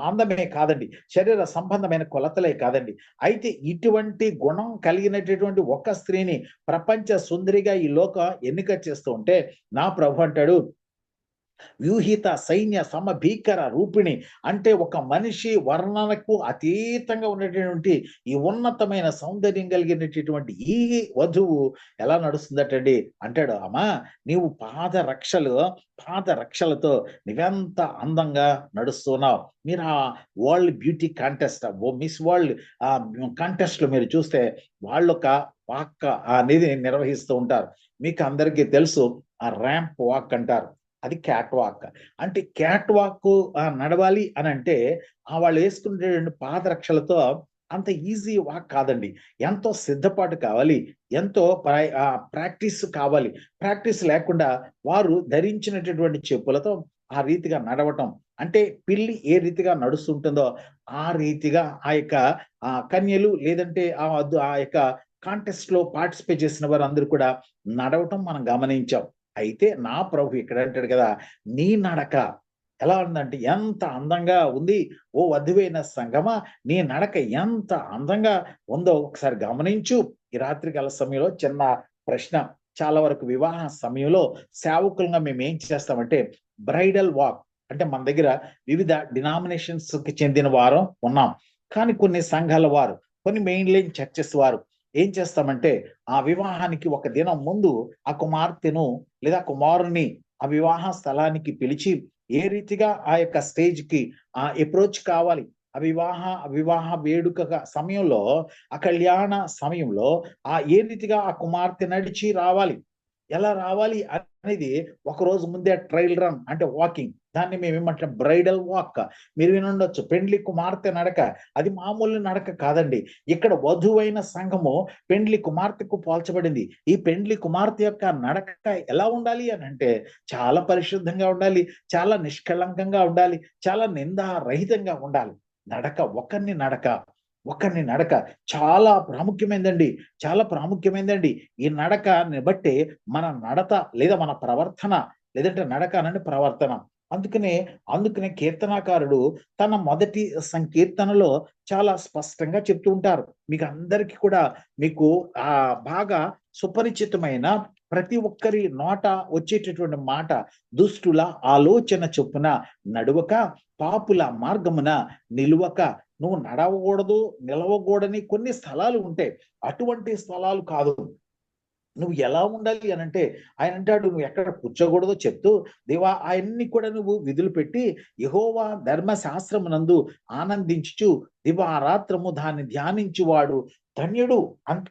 అందమే కాదండి, శరీర సంబంధమైన కొలతలే కాదండి. అయితే ఇటువంటి గుణం కలిగినటువంటి ఒక స్త్రీని ప్రపంచ సుందరిగా ఈ లోక ఎన్నిక చేస్తూ ఉంటే నా ప్రభు అంటాడు, వ్యూహిత సైన్య సమభీకర రూపిణి, అంటే ఒక మనిషి వర్ణనకు అతీతంగా ఉన్నటువంటి ఈ ఉన్నతమైన సౌందర్యం కలిగినటువంటి ఈ వధువు ఎలా నడుస్తుందటండి అంటాడు, అమ్మా నీవు పాద రక్షలతో నీవెంత అందంగా నడుస్తున్నావు. మీరు ఆ world beauty contest, miss world contest లో మీరు చూస్తే వాళ్ళు ఒక వాక్ అనేది నిర్వహిస్తూ ఉంటారు. మీకు అందరికీ తెలుసు ఆ ర్యాంప్ వాక్ అంటారు, అది క్యాట్ వాక్. అంటే క్యాట్ వాక్ నడవాలి అని అంటే వాళ్ళు వేసుకునే పాదరక్షలతో అంత ఈజీ వాక్ కాదండి, ఎంతో సిద్ధపాటు కావాలి, ఎంతో ప్రాక్టీస్ కావాలి. ప్రాక్టీస్ లేకుండా వారు ధరించినటువంటి చెప్పులతో ఆ రీతిగా నడవటం, అంటే పిల్లి ఏ రీతిగా నడుస్తుంటుందో ఆ రీతిగా ఆ యొక్క కన్యలు లేదంటే ఆ యొక్క కాంటెస్ట్ లో పార్టిసిపేట్ చేసిన వారు అందరూ కూడా నడవటం మనం గమనించాం. అయితే నా ప్రభు ఇక్కడ అంటాడు కదా, నీ నడక ఎలా ఉందంటే ఎంత అందంగా ఉంది ఓ వధువైన సంగమా, నీ నడక ఎంత అందంగా ఉందో ఒకసారి గమనించు. ఈ రాత్రికాల సమయంలో చిన్న ప్రశ్న, చాలా వరకు వివాహ సమయంలో సేవకులుగా మేము ఏం చేస్తామంటే బ్రైడల్ వాక్, అంటే మన దగ్గర వివిధ డినామినేషన్స్ కి చెందిన వారు ఉన్నాం, కానీ కొన్ని సంఘాల వారు, కొన్ని మెయిన్ లైన్ చర్చెస్ వారు ఏం చేస్తామంటే ఆ వివాహానికి ఒక దినం ముందు ఆ కుమార్తెను లేదా కుమారుని ఆ వివాహ స్థలానికి పిలిచి ఏ రీతిగా ఆ యొక్క స్టేజ్ కి అప్రోచ్ కావాలి, ఆ వివాహ వేడుక సమయంలో, ఆ కళ్యాణ సమయంలో ఏ రీతిగా ఆ కుమార్తె నడిచి రావాలి, ఎలా రావాలి అనేది ఒక రోజు ముందే ట్రయల్ రన్, అంటే వాకింగ్, దాన్ని మేము ఏమంటాం బ్రైడల్ వాక్. మీరు వినుండొచ్చు, పెండ్లి కుమార్తె నడక, అది మామూలు నడక కాదండి. ఇక్కడ వధువైన సంఘము పెండ్లి కుమార్తెకు పోల్చబడింది. ఈ పెండ్లి కుమార్తె యొక్క నడక ఎలా ఉండాలి అని అంటే చాలా పరిశుద్ధంగా ఉండాలి, చాలా నిష్కళంకంగా ఉండాలి, చాలా నిందారహితంగా ఉండాలి. నడక ఒకరిని నడక ఒకరిని నడక చాలా ప్రాముఖ్యమైందండి, చాలా ప్రాముఖ్యమైందండి. ఈ నడకని బట్టి మన నడత లేదా మన ప్రవర్తన, లేదంటే నడక అనండి ప్రవర్తన. అందుకనే కీర్తనాకారుడు తన మొదటి సంకీర్తనలో చాలా స్పష్టంగా చెప్తూ ఉంటారు. మీకు అందరికీ కూడా మీకు బాగా సుపరిచితమైన ప్రతి ఒక్కరి నోట వచ్చేటటువంటి మాట, దుష్టుల ఆలోచన చొప్పున నడువక, పాపుల మార్గమున నిలువక. నువ్వు నడవకూడదు, నిలవకూడని కొన్ని స్థలాలు ఉంటాయి. అటువంటి స్థలాలు కాదు. నువ్వు ఎలా ఉండాలి అని అంటే, ఆయన అంటాడు నువ్వు ఎక్కడ కూర్చోకూడదో చెప్తూ, దేవా ఆయన్ని కూడా నువ్వు విధులు పెట్టి యెహోవా ధర్మశాస్త్రమునందు ఆనందించుచు దివారాత్రము దాన్ని ధ్యానించువాడు ధన్యుడు.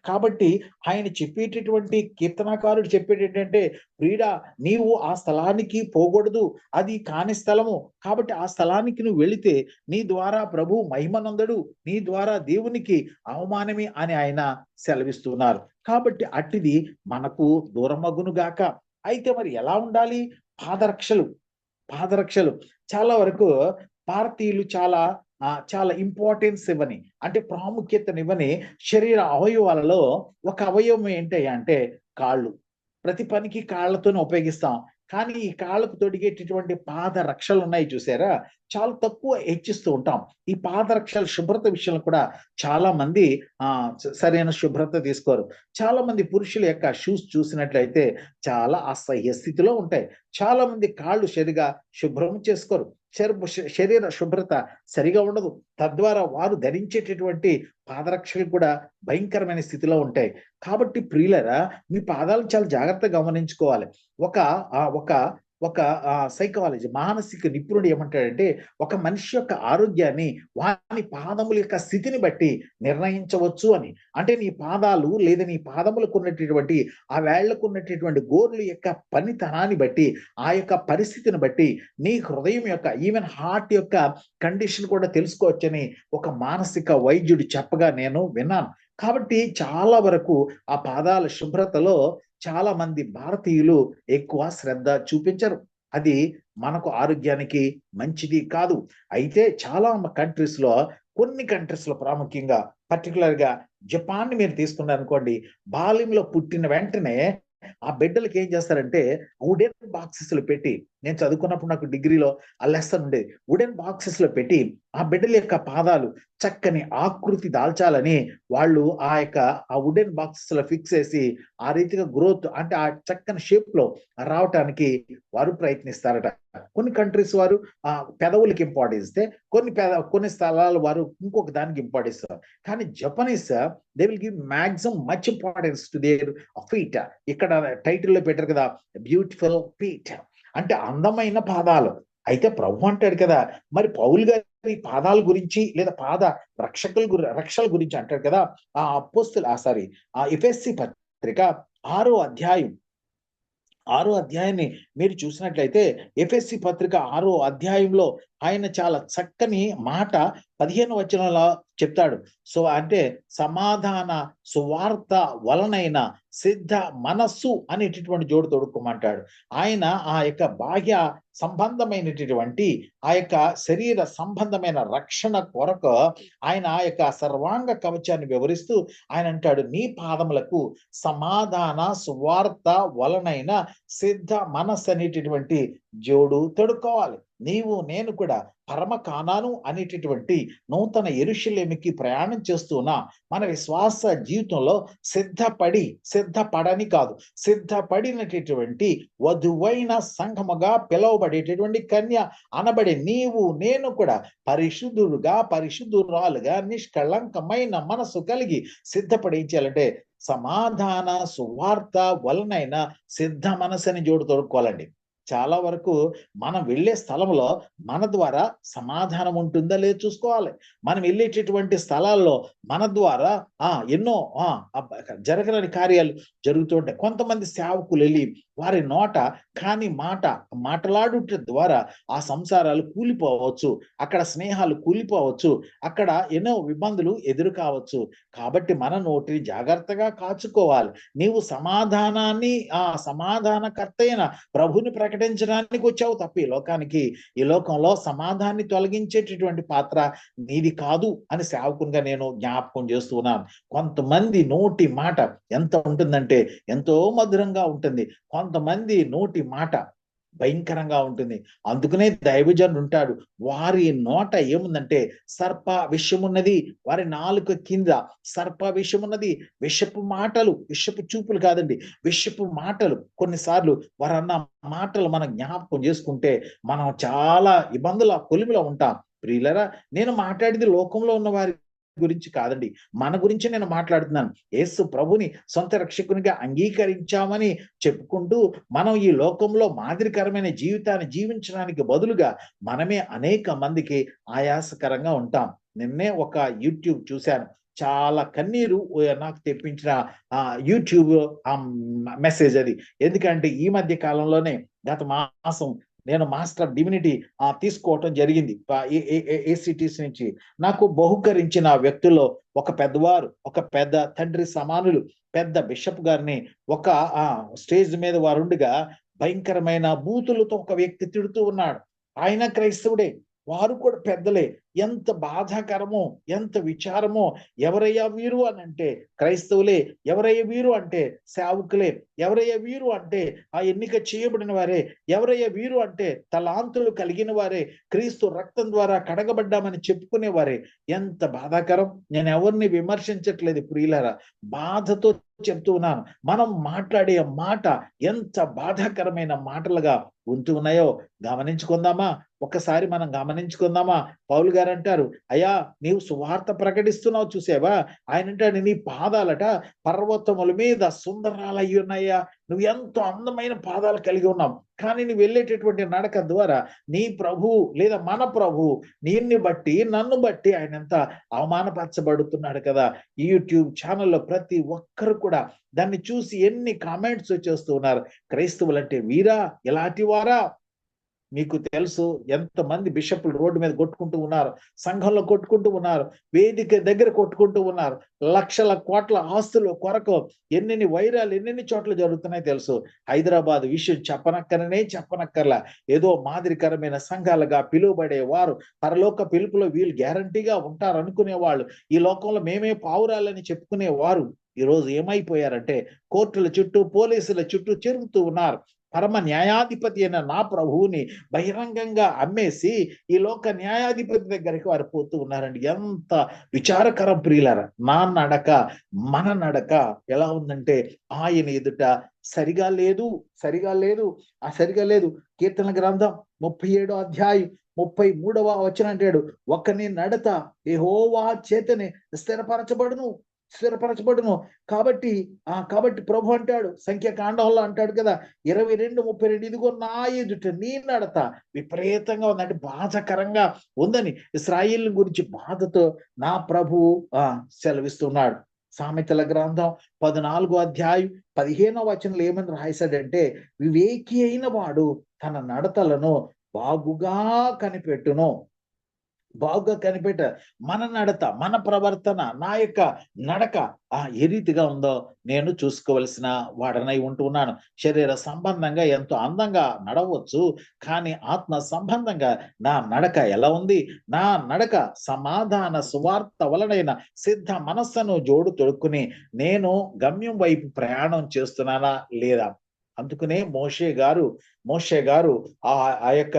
కాబట్టి ఆయన చెప్పేటటువంటి కీర్తనకారుడు చెప్పేటంటే, ప్రియుడా నీవు ఆ స్థలానికి పోకూడదు, అది కాని స్థలము. కాబట్టి ఆ స్థలానికి నువ్వు వెళితే నీ ద్వారా ప్రభు మహిమనందడు, నీ ద్వారా దేవునికి అవమానమే అని ఆయన సెలవిస్తున్నారు. కాబట్టి అట్టిది మనకు దూరమగునుగాక. అయితే మరి ఎలా ఉండాలి? పాదరక్షలు చాలా వరకు భారతీయులు చాలా ఇంపార్టెన్స్ ఇవ్వని, అంటే ప్రాముఖ్యతనివ్వని శరీర అవయవాలలో ఒక అవయవం ఏంటి అంటే కాళ్ళు. ప్రతి పనికి కాళ్ళతోనే ఉపయోగిస్తాం. కానీ ఈ కాళ్ళకు తొడిగేటటువంటి పాదరక్షలు ఉన్నాయి చూసారా, చాలా తక్కువ హెచ్చిస్తూ ఉంటాం. ఈ పాదరక్షల శుభ్రత విషయంలో కూడా చాలా మంది సరైన శుభ్రత తీసుకోరు. చాలా మంది పురుషుల యొక్క షూస్ చూసినట్లయితే చాలా అసహ్య స్థితిలో ఉంటాయి. చాలా మంది కాళ్ళు సరిగా శుభ్రం చేసుకోరు. శరీర శుభ్రత సరిగా ఉండదు. తద్వారా వారు ధరించేటటువంటి పాదరక్షలు కూడా భయంకరమైన స్థితిలో ఉంటాయి. కాబట్టి ప్రియులరా, మీ పాదాలను చాలా జాగ్రత్తగా గమనించుకోవాలి. ఒక సైకాలజీ మానసిక నిపుణుడు ఏమంటాడంటే, ఒక మనిషి యొక్క ఆరోగ్యాన్ని వాని పాదముల యొక్క స్థితిని బట్టి నిర్ణయించవచ్చు అని. అంటే నీ పాదాలు లేదా నీ పాదములకు ఉన్నటువంటి ఆ వేళ్లకు ఉన్నటువంటి గోర్ల యొక్క పనితనాన్ని బట్టి, ఆ యొక్క పరిస్థితిని బట్టి నీ హృదయం యొక్క ఈవెన్ హార్ట్ యొక్క కండిషన్ కూడా తెలుసుకోవచ్చని ఒక మానసిక వైద్యుడు చెప్పగా నేను విన్నాను. కాబట్టి చాలా వరకు ఆ పాదాల శుభ్రతలో చాలా మంది భారతీయులు ఎక్కువ శ్రద్ధ చూపించరు. అది మనకు ఆరోగ్యానికి మంచిది కాదు. అయితే చాలా కొన్ని కంట్రీస్ లో ప్రాముఖ్యంగా పర్టికులర్ గా జపాన్ మీరు తీసుకున్నారు అనుకోండి, బాల్యంలో పుట్టిన వెంటనే ఆ బిడ్డలకి ఏం చేస్తారంటే వుడెన్ బాక్సెస్ లో పెట్టి, నేను చదువుకున్నప్పుడు నాకు డిగ్రీలో ఆ లెసన్ ఉండేది, వుడెన్ బాక్సెస్ లో పెట్టి ఆ బిడ్డల యొక్క పాదాలు చక్కని ఆకృతి దాల్చాలని వాళ్ళు ఆ వుడెన్ బాక్సెస్ లో ఫిక్స్ చేసి ఆ రీతిగా గ్రోత్ అంటే ఆ చక్కని షేప్ లో రావటానికి వారు ప్రయత్నిస్తారట. కొన్ని కంట్రీస్ వారు పెదవులకి ఇంపార్టెన్స్ ఇస్తే, కొన్ని స్థలాలు వారు ఇంకొక దానికి ఇంపార్టెన్స్ ఇస్తారు. కానీ Japanese they will give maximum much importance to their feet. ఇక్కడ టైటిల్లో పెట్టారు కదా, బ్యూటిఫుల్ ఫీట్ అంటే అందమైన పాదాలు. అయితే ప్రభు అంటాడు కదా, మరి పౌలు గారి పాదాల గురించి లేదా పాద రక్షల గురించి అంటాడు కదా. ఎఫెసీ పత్రిక 6వ అధ్యాయాన్ని మీరు చూసినట్లయితే, ఎఫెసీ పత్రిక 6వ అధ్యాయంలో ఆయన చాలా చక్కని మాట 15వ వచనంలో చెప్తాడు. సో అంటే సమాధాన సువార్త వలనైన సిద్ధ మనస్సు అనేటటువంటి జోడు తొడుక్కోమంటాడు. ఆయన ఆ యొక్క బాహ్య సంబంధమైనటువంటి ఆ యొక్క శరీర సంబంధమైన రక్షణ కొరకు ఆయన ఆ యొక్క సర్వాంగ కవచాన్ని వివరిస్తూ ఆయన అంటాడు, నీ పాదములకు సమాధాన సువార్త వలనైన సిద్ధ మనస్సు అనేటటువంటి జోడు తొడుక్కోవాలి. నీవు నేను కూడా పరమ కానాను అనేటటువంటి నూతన యెరూషలేముకి ప్రయాణం చేస్తున్నా మన విశ్వాస జీవితంలో సిద్ధపడని కాదు, సిద్ధపడినటువంటి వధువైన సంఘముగా పిలువబడేటటువంటి కన్య అనబడే నీవు నేను కూడా పరిశుద్ధురాలుగా నిష్కళంకమైన మనసు కలిగి సిద్ధపడించాలంటే సమాధాన సువార్త వలనైన సిద్ధ మనసుని జోడు తొడుక్కోవాలండి. చాలా వరకు మనం వెళ్ళే స్థలంలో మన ద్వారా సమాధానం ఉంటుందా లేదు చూసుకోవాలి. మనం వెళ్ళేటటువంటి స్థలాల్లో మన ద్వారా ఎన్నో జరగని కార్యాలు జరుగుతూ ఉంటాయి. కొంతమంది సేవకులు వెళ్ళి వారి నోట కాని మాటలాడుట ద్వారా ఆ సంసారాలు కూలిపోవచ్చు, అక్కడ స్నేహాలు కూలిపోవచ్చు, అక్కడ ఎన్నో ఇబ్బందులు ఎదురు కావచ్చు. కాబట్టి మన నోటిని జాగ్రత్తగా కాచుకోవాలి. నీవు సమాధానాన్ని, ఆ సమాధానకర్త అయిన ప్రభుని ప్రకటించడానికి వచ్చావు తప్ప ఈ లోకంలో సమాధాన్ని తొలగించేటటువంటి పాత్ర నీది కాదు అని సేవకునిగా నేను జ్ఞాపకం చేస్తున్నాను. కొంతమంది నోటి మాట ఎంత ఉంటుందంటే ఎంతో మధురంగా ఉంటుంది, కొంతమంది నోటి మాట భయంకరంగా ఉంటుంది. అందుకనే దైవజనుడు ఉంటాడు, వారి నోట ఏముందంటే సర్ప విషమున్నది, వారి నాలుక కింద సర్ప విషమున్నది. విషపు మాటలు, విషపు చూపులు కాదండి, విషపు మాటలు. కొన్నిసార్లు వారు అన్న మాటలు మనం జ్ఞాపకం చేసుకుంటే మనం చాలా ఇబ్బందుల కొలిమిలో ఉంటాం. ప్రియులరా, నేను మాట్లాడేది లోకంలో ఉన్న వారి గురించి కాదండి, మన గురించి నేను మాట్లాడుతున్నాను. యేసు ప్రభుని సొంత రక్షకునిగా అంగీకరించామని చెప్పుకుంటూ మనం ఈ లోకంలో మాదిరికరమైన జీవితాన్ని జీవించడానికి బదులుగా మనమే అనేక మందికి ఆయాసకరంగా ఉంటాం. నిన్నే ఒక యూట్యూబ్ చూశాను, చాలా కన్నీరు నాకు తెప్పించిన యూట్యూబ్ మెసేజ్ అది. ఎందుకంటే ఈ మధ్య కాలంలోనే గత మాసం నేను మాస్టర్ ఆఫ్ డివినిటీ తీసుకోవటం జరిగింది ఏసిటీస్ నుంచి. నాకు బహుకరించిన వ్యక్తుల్లో ఒక పెద్దవారు, ఒక పెద్ద తండ్రి సమానులు, పెద్ద బిషప్ గారిని ఒక స్టేజ్ మీద వారుండగా భయంకరమైన బూతులతో ఒక వ్యక్తి తిడుతూ ఉన్నాడు. ఆయన క్రైస్తవుడే, వారు కూడా పెద్దలే. ఎంత బాధాకరమో, ఎంత విచారమో. ఎవరయ్యా వీరు అని అంటే క్రైస్తవులే, ఎవరయ్యా వీరు అంటే సేవకులే, ఎవరయ్యా వీరు అంటే ఆ ఎన్నిక చేయబడిన వారే, ఎవరయ్యా వీరు అంటే తలాంతులు కలిగిన వారే, క్రీస్తు రక్తం ద్వారా కడగబడ్డామని చెప్పుకునేవారే. ఎంత బాధాకరం. నేను ఎవరిని విమర్శించట్లేదు ప్రియులారా, బాధతో చెప్తూ ఉన్నాను. మనం మాట్లాడే మాట ఎంత బాధాకరమైన మాటలుగా ఉంటూ ఉన్నాయో గమనించుకుందామా? ఒకసారి మనం గమనించుకుందామా? పౌలు గారు అంటారు, అయ్యా నీవు సువార్త ప్రకటిస్తున్నావు చూసావా, ఆయన అంటాడు, నీ పాదాలట పర్వతముల మీద సుందరాలు అయ్యి ఉన్నాయా, నువ్వు ఎంతో అందమైన పాదాలు కలిగి ఉన్నావు. కానీ నువ్వు వెళ్ళేటటువంటి నడక ద్వారా నీ ప్రభు లేదా మన ప్రభు నిన్ను బట్టి నన్ను బట్టి ఆయన ఎంత అవమానపరచబడుతున్నాడు కదా. ఈ యూట్యూబ్ ఛానల్లో ప్రతి ఒక్కరు కూడా దాన్ని చూసి ఎన్ని కామెంట్స్ వచ్చేస్తూ ఉన్నారు. క్రైస్తవులంటే వీరా, ఎలాంటి వారా? మీకు తెలుసు ఎంతమంది బిషప్లు రోడ్డు మీద కొట్టుకుంటూ ఉన్నారు, సంఘంలో కొట్టుకుంటూ ఉన్నారు, వేదిక దగ్గర కొట్టుకుంటూ ఉన్నారు. లక్షల కోట్ల ఆస్తులు కొరకు ఎన్నెన్ని వైరాలు ఎన్నెన్ని చోట్ల జరుగుతున్నాయి తెలుసు. హైదరాబాద్ విషయం చెప్పనక్కర్లా. ఏదో మాదిరికరమైన సంఘాలుగా పిలువబడే వారు పరలోక పిలుపులో వీళ్ళు గ్యారంటీగా ఉంటారు అనుకునే వాళ్ళు, ఈ లోకంలో మేమే పావురాలని చెప్పుకునే వారు ఈరోజు ఏమైపోయారంటే కోర్టుల చుట్టూ పోలీసుల చుట్టూ తిరుగుతూ ఉన్నారు. పరమ న్యాయాధిపతి అయిన నా ప్రభువుని బహిరంగంగా అమ్మేసి ఈ లోక న్యాయాధిపతి దగ్గరికి వారు పోతూ ఉన్నారండి. ఎంత విచారకరం ప్రియులారా. నా నడక, మన నడక ఎలా ఉందంటే ఆయన ఎదుట సరిగా లేదు. ఆ సరిగా లేదు. కీర్తన గ్రంథం 37వ అధ్యాయం 33వ వచనం అంటాడు, ఒక్కని నడత యెహోవా చేతనే స్థిరపరచబడును. కాబట్టి ప్రభు అంటాడు, సంఖ్యాకాండంలో అంటాడు కదా 22:32, ఇదిగో నా ఎదుట నీ నడత విపరీతంగా ఉందంటే బాధాకరంగా ఉందని ఇశ్రాయేలు గురించి బాధతో నా ప్రభువు సెలవిస్తున్నాడు. సామెతల గ్రంథం 14వ అధ్యాయం 15వ వచనంలో ఏమని రాశాడంటే, వివేకి అయిన వాడు తన నడతలను బాగుగా కనిపెట్టును. మన నడత, మన ప్రవర్తన, నా యొక్క నడక ఏ రీతిగా ఉందో నేను చూసుకోవలసిన వాడనై ఉంటున్నాను. శరీర సంబంధంగా ఎంతో అందంగా నడవచ్చు, కానీ ఆత్మ సంబంధంగా నా నడక ఎలా ఉంది? నా నడక సమాధాన సువార్త వలనైన సిద్ధ మనస్సును జోడు తొడుక్కుని నేను గమ్యం వైపు ప్రయాణం చేస్తున్నానా లేదా? అందుకనే మోషే గారు ఆ యొక్క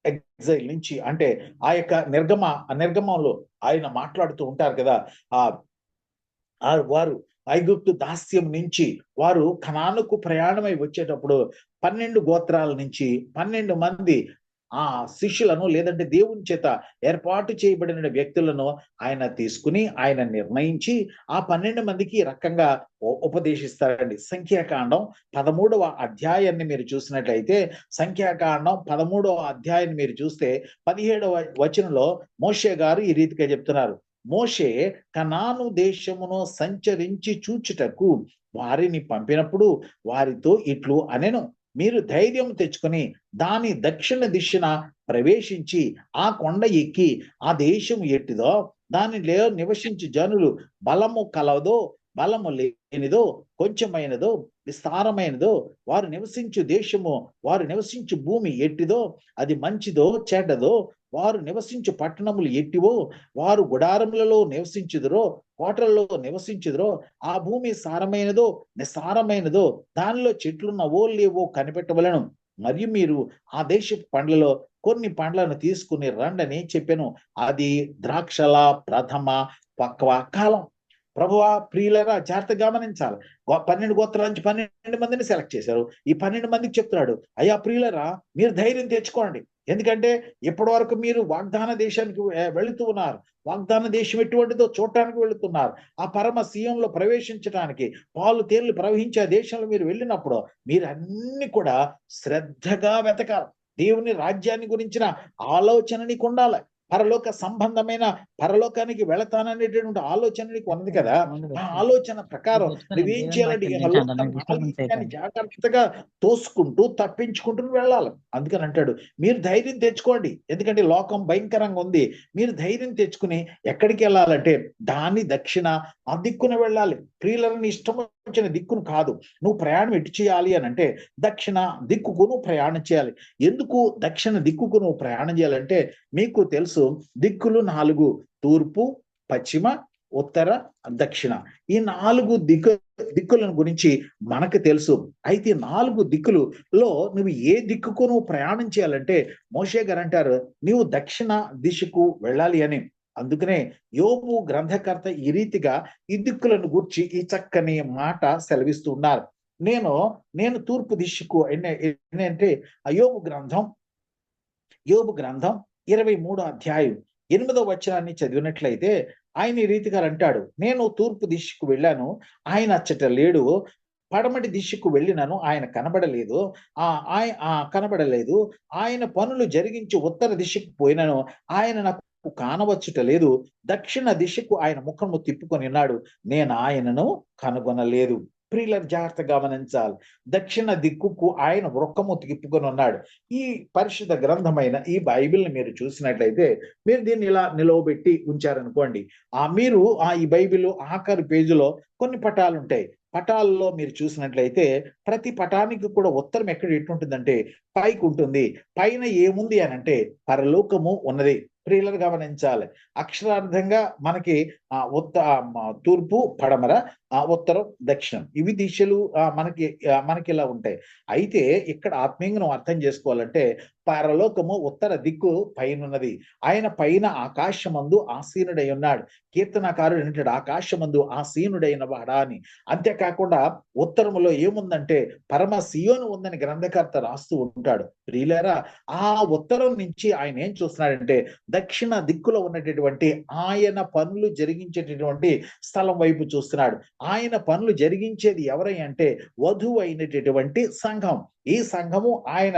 ఎగ్జైల్ నుంచి, అంటే ఆ యొక్క నిర్గమంలో ఆయన మాట్లాడుతూ ఉంటారు కదా, వారు ఐగుప్తు దాస్యం నుంచి వారు కనానుకు ప్రయాణమై వచ్చేటప్పుడు 12 గోత్రాల నుంచి 12 మంది శిష్యులను లేదంటే దేవుని చేత ఏర్పాటు చేయబడిన వ్యక్తులను ఆయన తీసుకుని ఆయన నిర్ణయించి ఆ 12 మందికి రకంగా ఉపదేశిస్తారండి. సంఖ్యాకాండం 13వ అధ్యాయాన్ని మీరు చూసినట్లయితే, సంఖ్యాకాండం 13వ అధ్యాయాన్ని మీరు చూస్తే 17వ వచనంలో మోషే గారు ఈ రీతిగా చెప్తున్నారు, మోషే కనాను దేశమును సంచరించి చూచుటకు వారిని పంపినప్పుడు వారితో ఇట్లు అనెను, మీరు ధైర్యం తెచ్చుకొని దాని దక్షిణ దిశన ప్రవేశించి ఆ కొండ ఎక్కి ఆ దేశము ఎట్టిదో దానిలో నివసించి జనులు బలము కలదో బలము లేనిదో కొంచెమైనదో విస్తారమైనదో వారు నివసించు దేశము వారు నివసించు భూమి ఎట్టిదో అది మంచిదో చెడ్డదో వారు నివసించు పట్టణములు ఎట్టివో వారు గుడారములలో నివసించుదురో కోటలలో నివసించుదురో ఆ భూమి సారమైనదో నిస్సారమైనదో దానిలో చెట్లున్నవో లేవో కనిపెట్టవలను. మరియు మీరు ఆ దేశపు పండ్లలో కొన్ని పండ్లను తీసుకుని రండని చెప్పాను. అది ద్రాక్షల ప్రథమ పక్వ కాలం. ప్రభువా ప్రియులరా జాగ్రత్తగా గమనించాలి. 12 గోత్రాల నుంచి 12 మందిని సెలెక్ట్ చేశారు. ఈ 12 మందికి చెప్తున్నాడు, అయ్యా ప్రియులరా మీరు ధైర్యం తెచ్చుకోండి. ఎందుకంటే ఇప్పటి వరకు మీరు వాగ్దాన దేశానికి వెళుతూ ఉన్నారు. వాగ్దాన దేశం ఎటువంటిదో చూడటానికి వెళుతున్నారు. ఆ పరమ సీయంలో ప్రవేశించడానికి పాలు తేళ్లు ప్రవహించే దేశంలో మీరు వెళ్ళినప్పుడు మీరు అన్ని కూడా శ్రద్ధగా వెతకాలి. దేవుని రాజ్యాన్ని గురించిన ఆలోచన నీకు ఉండాలి. పరలోక సంబంధమైన పరలోకానికి వెళతాననేటటువంటి ఆలోచన నీకు ఉన్నది కదా. ఆ ఆలోచన ప్రకారం నువ్వేం చేయాలంటే జాగ్రత్తగా తోసుకుంటూ తప్పించుకుంటూ వెళ్ళాలి. అందుకని అంటాడు, మీరు ధైర్యం తెచ్చుకోండి. ఎందుకంటే లోకం భయంకరంగా ఉంది. మీరు ధైర్యం తెచ్చుకుని ఎక్కడికి వెళ్ళాలంటే దాని దక్షిణ ఆ దిక్కున వెళ్ళాలి. ప్రియులని ఇష్టం వచ్చిన దిక్కును కాదు. నువ్వు ప్రయాణం ఎటు చేయాలి అని అంటే దక్షిణ దిక్కుకు నువ్వు ప్రయాణం చేయాలి. ఎందుకు దక్షిణ దిక్కుకు నువ్వు ప్రయాణం చేయాలంటే మీకు తెలుసు దిక్కులు 4: తూర్పు, పశ్చిమ, ఉత్తర, దక్షిణ. ఈ 4 దిక్కులను గురించి మనకు తెలుసు. అయితే 4 దిక్కులలో నువ్వు ఏ దిక్కుకు నువ్వు ప్రయాణం చేయాలంటే మోషే గారు అంటారు నీవు దక్షిణ దిశకు వెళ్ళాలి అని. అందుకనే యోబు గ్రంథకర్త ఈ రీతిగా ఈ దిక్కులను గూర్చి ఈ చక్కని మాట సెలవిస్తూ ఉన్నారు. నేను తూర్పు దిశకు అంటే యోబు గ్రంథం 23వ అధ్యాయం 8వ వచనాన్ని చదివినట్లయితే ఆయన ఈ రీతిగా అంటాడు, నేను తూర్పు దిశకు వెళ్ళాను, ఆయన అచ్చట లేడు. పడమటి దిశకు వెళ్ళినను ఆయన కనబడలేదు. ఆయన పనులు జరిగించి ఉత్తర దిశకు పోయినను ఆయన నాకు కానవచ్చుట లేదు. దక్షిణ దిశకు ఆయన ముఖము తిప్పుకొని ఉన్నాడు, నేను ఆయనను కనుగొనలేదు. ప్రియులను జాగ్రత్త గమనించాలి. దక్షిణ దిక్కుకు ఆయన వృక్కము తిప్పుకొని ఉన్నాడు. ఈ పరిశుద్ధ గ్రంథమైన ఈ బైబిల్ని మీరు చూసినట్లయితే మీరు దీన్ని ఇలా నిలవబెట్టి ఉంచారనుకోండి, మీరు ఈ బైబిల్ ఆఖరి పేజీలో కొన్ని పటాలు ఉంటాయి. పటాల్లో మీరు చూసినట్లయితే ప్రతి పటానికి కూడా ఉత్తరం ఎక్కడ ఎట్టుంటుందంటే పైకి ఉంటుంది. పైన ఏముంది అని అంటే పరలోకము ఉన్నది. ప్రియులను గమనించాలి. అక్షరార్థంగా మనకి తూర్పు, పడమర, ఉత్తరం, దక్షిణం ఇవి దిశలు మనకి ఇలా ఉంటాయి. అయితే ఇక్కడ ఆత్మీయంగా నువ్వు అర్థం చేసుకోవాలంటే పరలోకము ఉత్తర దిక్కు పైనున్నది. ఆయన పైన ఆకాశమందు ఆసీనుడై ఉన్నాడు. కీర్తనకారుడు అంటాడు, ఆకాశమందు ఆసీనుడైన వాడా అని. అంతేకాకుండా ఉత్తరములో ఏముందంటే పరమ సియోను ఉందని గ్రంథకర్త రాస్తూ ఉంటాడు. ప్రియులారా, ఆ ఉత్తరం నుంచి ఆయన ఏం చూస్తున్నాడంటే దక్షిణ దిక్కులో ఉన్నటువంటి ఆయన పనులు జరిగించేటటువంటి స్థలం వైపు చూస్తున్నాడు. ఆయన పనులు జరిగించేది ఎవరై అంటే వధువు అయినటువంటి సంఘం. ఈ సంఘము ఆయన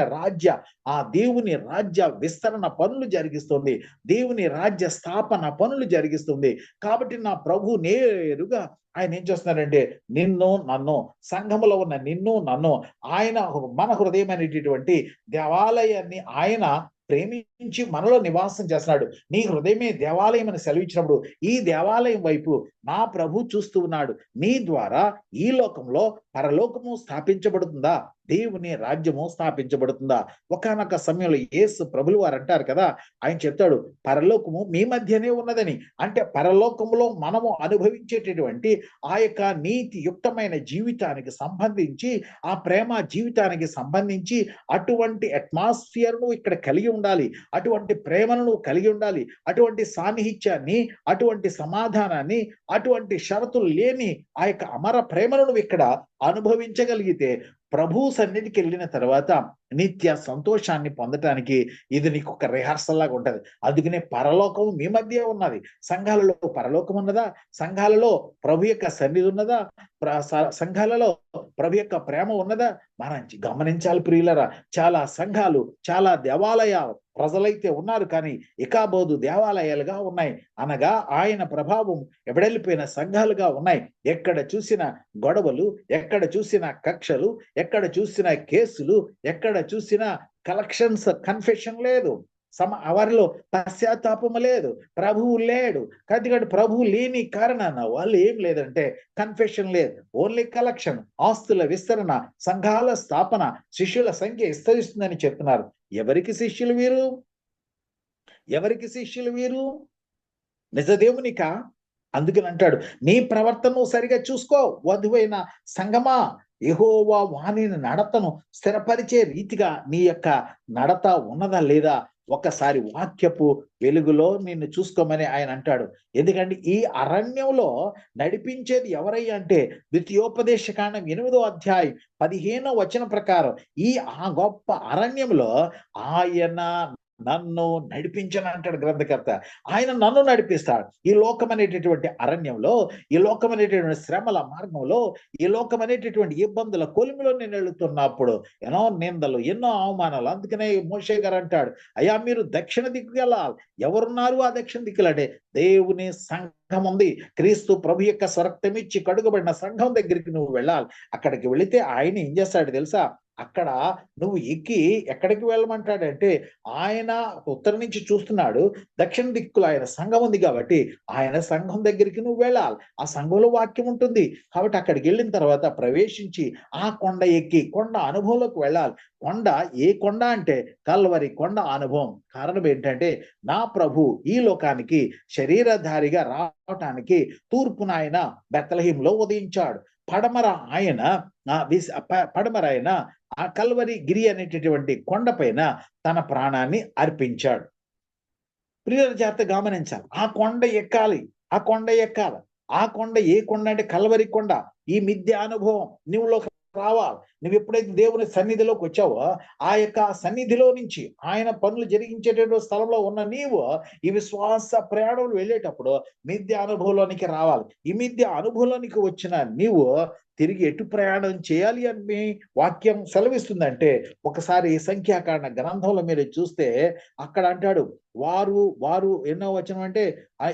ఆ దేవుని రాజ్య విస్తరణ పనులు జరిగిస్తుంది. దేవుని రాజ్య స్థాపన పనులు జరిగిస్తుంది. కాబట్టి నా ప్రభు నేరుగా ఆయన ఏం చేస్తున్నాడంటే నిన్ను నన్ను, సంఘములో ఉన్న నిన్ను నన్ను ఆయన మన హృదయమైనటువంటి దేవాలయాన్ని ఆయన ప్రేమించి మనలో నివాసం చేస్తున్నాడు. నీ హృదయమే దేవాలయం అని సెలవిచ్చినప్పుడు ఈ దేవాలయం వైపు నా ప్రభు చూస్తూ ఉన్నాడు. నీ ద్వారా ఈ లోకంలో పరలోకము స్థాపించబడుతుందా, దేవుని రాజ్యము స్థాపించబడుతుందా? ఒకానొక సమయంలో యేసు ప్రభులు వారు అంటారు కదా, ఆయన చెప్తాడు పరలోకము మీ మధ్యనే ఉన్నదని. అంటే పరలోకములో మనము అనుభవించేటటువంటి ఆ యొక్క నీతియుక్తమైన జీవితానికి సంబంధించి, ఆ ప్రేమ జీవితానికి సంబంధించి అటువంటి అట్మాస్ఫియర్ ను ఇక్కడ కలిగి ఉండాలి. అటువంటి ప్రేమను నువ్వు కలిగి ఉండాలి. అటువంటి సాన్నిహిత్యాన్ని, అటువంటి సమాధానాన్ని, అటువంటి షరతులు లేని ఆ యొక్క అమర ప్రేమను నువ్వు ఇక్కడ అనుభవించగలిగితే ప్రభు సన్నిధికి వెళ్ళిన తర్వాత నిత్య సంతోషాన్ని పొందటానికి ఇది నీకు ఒక రిహార్సల్ లాగా ఉంటది. అందుకనే పరలోకం మీ మధ్య ఉన్నది. సంఘాలలో పరలోకం ఉన్నదా? సంఘాలలో ప్రభు యొక్క సన్నిధి ఉన్నదా? సంఘాలలో ప్రభు యొక్క ప్రేమ ఉన్నదా? మనం గమనించాలి ప్రియులరా. చాలా సంఘాలు, చాలా దేవాలయాలు ప్రజలైతే ఉన్నారు, కానీ ఇకాబోదు దేవాలయాలుగా ఉన్నాయి. అనగా ఆయన ప్రభావం ఎవడెళ్ళిపోయిన సంఘాలుగా ఉన్నాయి. ఎక్కడ చూసిన గొడవలు, ఎక్కడ చూసిన కక్షలు, ఎక్కడ చూసిన కేసులు, ఎక్కడ చూసిన కలెక్షన్స్, కన్ఫెషన్ లేదు, వారిలో పశ్చాత్తాపము లేదు, ప్రభువు లేడు. ఎందుకంటే ప్రభువు లేని కారణాన వాళ్ళు ఏం లేదంటే కన్ఫెషన్ లేదు, ఓన్లీ కలెక్షన్, ఆస్తుల విస్తరణ, సంఘాల స్థాపన, శిష్యుల సంఖ్య విస్తరిస్తుందని చెప్తున్నారు. ఎవరికి శిష్యులు వీరు? ఎవరికి శిష్యులు వీరు? నిజదేవునికా? అందుకని అంటాడు, నీ ప్రవర్తన సరిగా చూసుకో వధువైన సంగమా, యెహోవా వాణిని నడతను స్థిరపరిచే రీతిగా నీ యొక్క నడత ఉన్నదా లేదా ఒకసారి వాక్యపు వెలుగులో నిన్ను చూసుకోమని ఆయన అంటాడు. ఎందుకంటే ఈ అరణ్యంలో నడిపించేది ఎవరయ్యా అంటే ద్వితీయోపదేశకాండం 8వ అధ్యాయం 15వ వచనం ప్రకారం ఆ గొప్ప అరణ్యంలో ఆయన నన్ను నడిపించను అంటాడు గ్రంథకర్త. ఆయన నన్ను నడిపిస్తాడు. ఈ లోకం అనేటటువంటి అరణ్యంలో, ఈ లోకం అనేటటువంటి శ్రమల మార్గంలో, ఈ లోకం అనేటటువంటి ఇబ్బందుల కొలిమిలో నేను వెళుతున్నప్పుడు ఎన్నో నిందలు, ఎన్నో అవమానాలు. అందుకనే మోషే గారు అంటాడు, అయ్యా మీరు దక్షిణ దిక్కు వెళ్ళాలి. ఎవరున్నారు ఆ దక్షిణ దిక్కులంటే దేవుని సంఘం ఉంది. క్రీస్తు ప్రభు యొక్క స్వరక్తమిచ్చి కడుగబడిన సంఘం దగ్గరికి నువ్వు వెళ్ళాలి. అక్కడికి వెళితే ఆయన ఏం చేస్తాడు తెలుసా? అక్కడ నువ్వు ఎక్కి ఎక్కడికి వెళ్ళమంటాడంటే ఆయన ఉత్తరం నుంచి చూస్తున్నాడు, దక్షిణ దిక్కులో ఆయన సంఘం ఉంది కాబట్టి ఆయన సంఘం దగ్గరికి నువ్వు వెళ్ళాలి. ఆ సంఘంలో వాక్యం ఉంటుంది కాబట్టి అక్కడికి వెళ్ళిన తర్వాత ప్రవేశించి ఆ కొండ ఎక్కి కొండ అనుభవంలోకి వెళ్ళాలి. కొండ ఏ కొండ అంటే కల్వరి కొండ అనుభవం. కారణం ఏంటంటే నా ప్రభు ఈ లోకానికి శరీరధారిగా రావటానికి తూర్పున ఆయన బెత్లెహేములో ఉదయించాడు. పడమర ఆయన ఆ కల్వరి గిరి అనేటటువంటి కొండ పైన తన ప్రాణాన్ని అర్పించాడు. ప్రియుల జాగ్రత్త గమనించాలి. ఆ కొండ ఎక్కాలి, ఆ కొండ ఎక్కాలి. ఆ కొండ ఏ కొండ అంటే కల్వరి కొండ. ఈ మిథ్య అనుభవం నువ్వులో రావాలి. నువ్వు ఎప్పుడైతే దేవుని సన్నిధిలోకి వచ్చావో ఆ యొక్క సన్నిధిలో నుంచి ఆయన పనులు జరిగించేటటువంటి స్థలంలో ఉన్న నీవు ఈ విశ్వాస ప్రయాణంలో వెళ్ళేటప్పుడు మిథ్య అనుభవంలోనికి రావాలి. ఈ మిథ్య అనుభవంలోనికి వచ్చిన నీవు తిరిగి ఎటు ప్రయాణం చేయాలి అని వాక్యం సెలవిస్తుందంటే ఒకసారి సంఖ్యాకాండ గ్రంథంలో మీరు చూస్తే అక్కడ అంటాడు, వారు ఎన్నో వచనం అంటే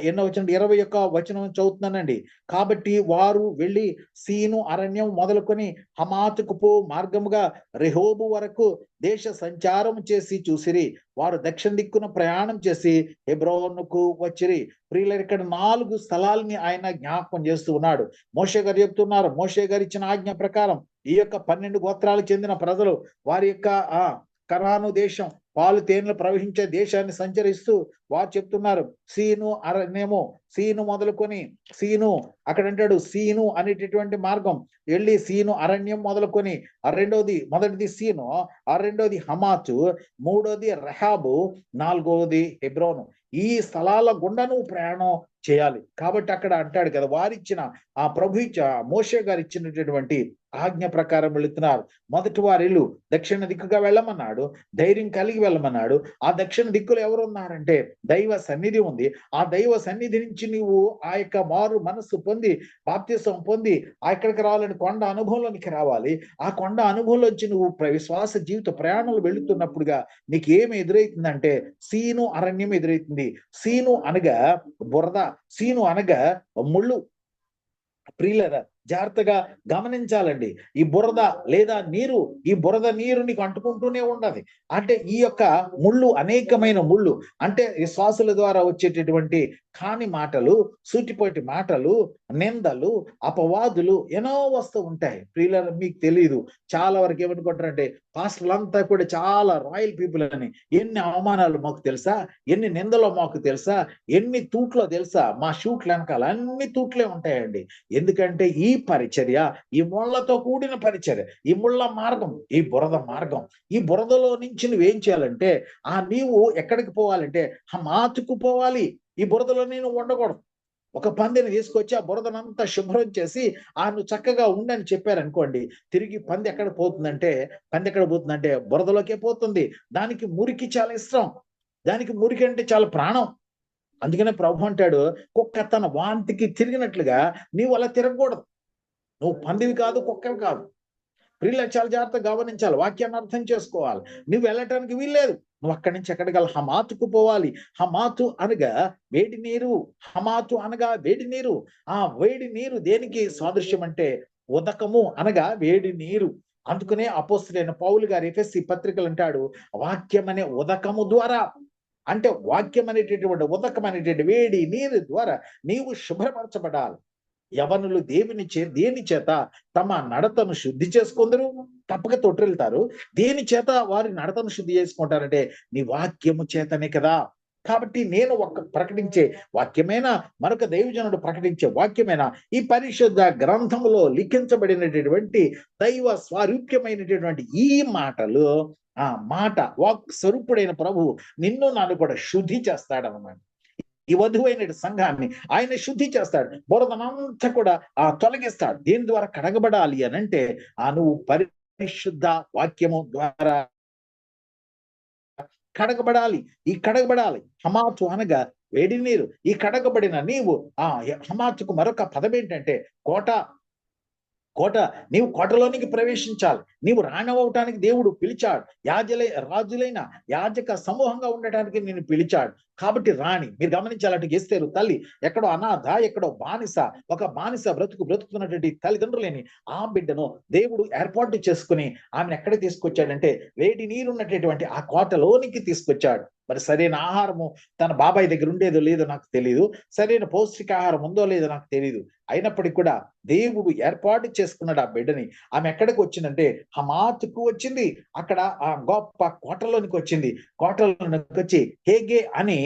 21వ వచనం చదువుతున్నానండి. కాబట్టి వారు వెళ్ళి సీను అరణ్యం మొదలుకొని హమాతుకు పో మార్గముగా రెహోబు వరకు దేశ సంచారం చేసి చూసిరి. వారు దక్షిణ దిక్కున ప్రయాణం చేసి హెబ్రోనుకు వచ్చిరి. ప్రియులారా, ఇక్కడ 4 స్థలాల్ని ఆయన జ్ఞాపకం చేస్తూ ఉన్నాడు. మోషే గారు చెప్తున్నారు, మోషే గారు ఇచ్చిన ఆజ్ఞ ప్రకారం ఈ యొక్క 12 గోత్రాలకు చెందిన ప్రజలు వారి యొక్క కనాను దేశం, పాలు తేనెలు ప్రవహించే దేశాన్ని సంచరిస్తూ వారు చెప్తున్నారు, సీను అరణ్యము, సీను మొదలుకొని సీను అక్కడ అంటాడు సీను అనేటటువంటి మార్గం వెళ్ళి సీను అరణ్యం మొదలుకొని మొదటిది సీను, రెండోది హమాతు, మూడోది రెహాబు, 4వది హెబ్రోను. ఈ స్థలాల గుండా నువ్వు ప్రయాణం చేయాలి. కాబట్టి అక్కడ అంటాడు కదా, వారిచ్చిన ఆ ప్రభు మోషే గారు ఇచ్చినటువంటి ఆజ్ఞ ప్రకారం వెళుతున్నారు. మొదటి వారిల్లు దక్షిణ దిక్కుగా వెళ్ళమన్నాడు, ధైర్యం కలిగి వెళ్ళమన్నాడు. ఆ దక్షిణ దిక్కులు ఎవరు ఉన్నారంటే దైవ సన్నిధి ఉంది. ఆ దైవ సన్నిధి నుంచి నీవు ఆ యొక్క మారు మనస్సు పొంది బాప్తిసం పొంది ఎక్కడికి రావాలని కొండ అనుభవంలోనికి రావాలి. ఆ కొండ అనుభవంలోంచి నువ్వు విశ్వాస జీవిత ప్రయాణంలో వెళుతున్నప్పుడుగా నీకు ఏమి ఎదురైతుందంటే సీను అరణ్యం ఎదురైతుంది. సీను అనగా బురద, సీను అనగా ముళ్ళు. ప్రియులారా, జాగ్రత్తగా గమనించాలండి. ఈ బురద లేదా నీరు, ఈ బురద నీరు నీకు అంటుకుంటూనే ఉన్నది. అంటే ఈ యొక్క ముళ్ళు, అనేకమైన ముళ్ళు అంటే విశ్వాసుల ద్వారా వచ్చేటటువంటి కాని మాటలు, సూటిపోటి మాటలు, నిందలు, అపవాదులు ఎన్నో వస్తూ ఉంటాయి. ప్రియులారా, మీకు తెలియదు, చాలా వరకు ఏమనుకుంటారంటే పాస్టర్లంతా కూడా చాలా రాయల్ పీపుల్ అని. ఎన్ని అవమానాలు మాకు తెలుసా, ఎన్ని నిందలో మాకు తెలుసా, ఎన్ని తూట్లో తెలుసా, మా షూట్లు వెనకాల అన్ని తూట్లే ఉంటాయండి. ఎందుకంటే ఈ పరిచర్య, ఈ ముళ్ళతో కూడిన పరిచర్య, ఈ ముళ్ళ మార్గం, ఈ బురద మార్గం. ఈ బురదలో నుంచి నువ్వేం చేయాలంటే నీవు ఎక్కడికి పోవాలంటే హమాతుకు పోవాలి. ఈ బురదలో నేను ఉండకూడదు. ఒక పందిని తీసుకొచ్చి ఆ బురదనంతా శుభ్రం చేసి నువ్వు చక్కగా ఉండని చెప్పారనుకోండి, తిరిగి పంది ఎక్కడ పోతుందంటే బురదలోకే పోతుంది. దానికి మురికి చాలా ఇష్టం, దానికి మురికి అంటే చాలా ప్రాణం. అందుకనే ప్రభు అంటాడు, కుక్క తన వాంతికి తిరిగినట్లుగా నీవు అలా తిరగకూడదు. నువ్వు పందివి కాదు, కుక్కవి కాదు. ప్రియుల చాలా జాగ్రత్తగా గమనించాలి, వాక్యాన్ని అర్థం చేసుకోవాలి. నువ్వు వెళ్ళటానికి వీల్లేదు. నువ్వు అక్కడి నుంచి ఎక్కడికి హమాతుకు పోవాలి. హమాతు అనగా వేడి నీరు. హమాతు అనగా వేడి నీరు. ఆ వేడి నీరు దేనికి సాదృశ్యం అంటే ఉదకము అనగా వేడి నీరు. అందుకనే అపోస్తలుడైన పౌలు గారు ఎఫెసీ పత్రికలు అంటాడు, వాక్యం అనే ఉదకము ద్వారా, అంటే వాక్యం అనేటటువంటి ఉదకం అనేటువంటి వేడి నీరు ద్వారా నీవు శుభ్రపరచబడాలి. యవనులు దేని చేత తమ నడతను శుద్ధి చేసుకుందరు, తప్పక తొట్టిల్తారు. దేని చేత వారి నడతను శుద్ధి చేసుకుంటారంటే నీ వాక్యము చేతనే కదా. కాబట్టి నేను ప్రకటించే వాక్యమేనా, మరొక దైవజనుడు ప్రకటించే వాక్యమేనా, ఈ పరిశుద్ధ గ్రంథములో లిఖించబడినటువంటి దైవ స్వరూప్యమైనటువంటి ఈ మాటలు, ఆ మాట వాక్ స్వరూపుడైన ప్రభువు నిన్ను నన్ను కూడా శుద్ధి చేస్తాడన్నమాట. ఈ వధువైన సంఘాన్ని ఆయన శుద్ధి చేస్తాడు, బురదనంతా కూడా తొలగిస్తాడు. దేని ద్వారా కడగబడాలి అని అంటే నువ్వు పరిశుద్ధ వాక్యము ద్వారా కడగబడాలి. ఈ కడగబడాలి. హమాతు అనగా వేడి నీరు. ఈ కడగబడిన నీవు హమాతుకు మరొక పదం ఏంటంటే కోట. నీవు కోటలోనికి ప్రవేశించాలి. నీవు రాణవటానికి దేవుడు పిలిచాడు. రాజులైన యాజక సమూహంగా ఉండటానికి నేను పిలిచాడు. కాబట్టి రాణి. మీరు గమనించాలంటే ఎస్తేరు తల్లి ఎక్కడో అనాథ, ఎక్కడో బానిస, ఒక బానిస బ్రతుకుతున్నటువంటి తల్లిదండ్రులేని ఆ బిడ్డను దేవుడు ఏర్పాటు చేసుకుని ఆమెను ఎక్కడ తీసుకొచ్చాడంటే వేడి నీరున్నటువంటి ఆ కోటలోనికి తీసుకొచ్చాడు. మరి సరైన ఆహారము తన బాబాయ్ దగ్గర ఉండేదో లేదో నాకు తెలియదు, సరైన పౌష్టికాహారం ఉందో లేదో నాకు తెలియదు. అయినప్పటికీ కూడా దేవుడు ఏర్పాటు చేసుకున్నాడు ఆ బిడ్డని. ఆమె ఎక్కడికి వచ్చిందంటే హమాతుకు వచ్చింది. అక్కడ ఆ గొప్ప కోటలోనికి వచ్చింది. కోటలోనికి వచ్చి హేగే అని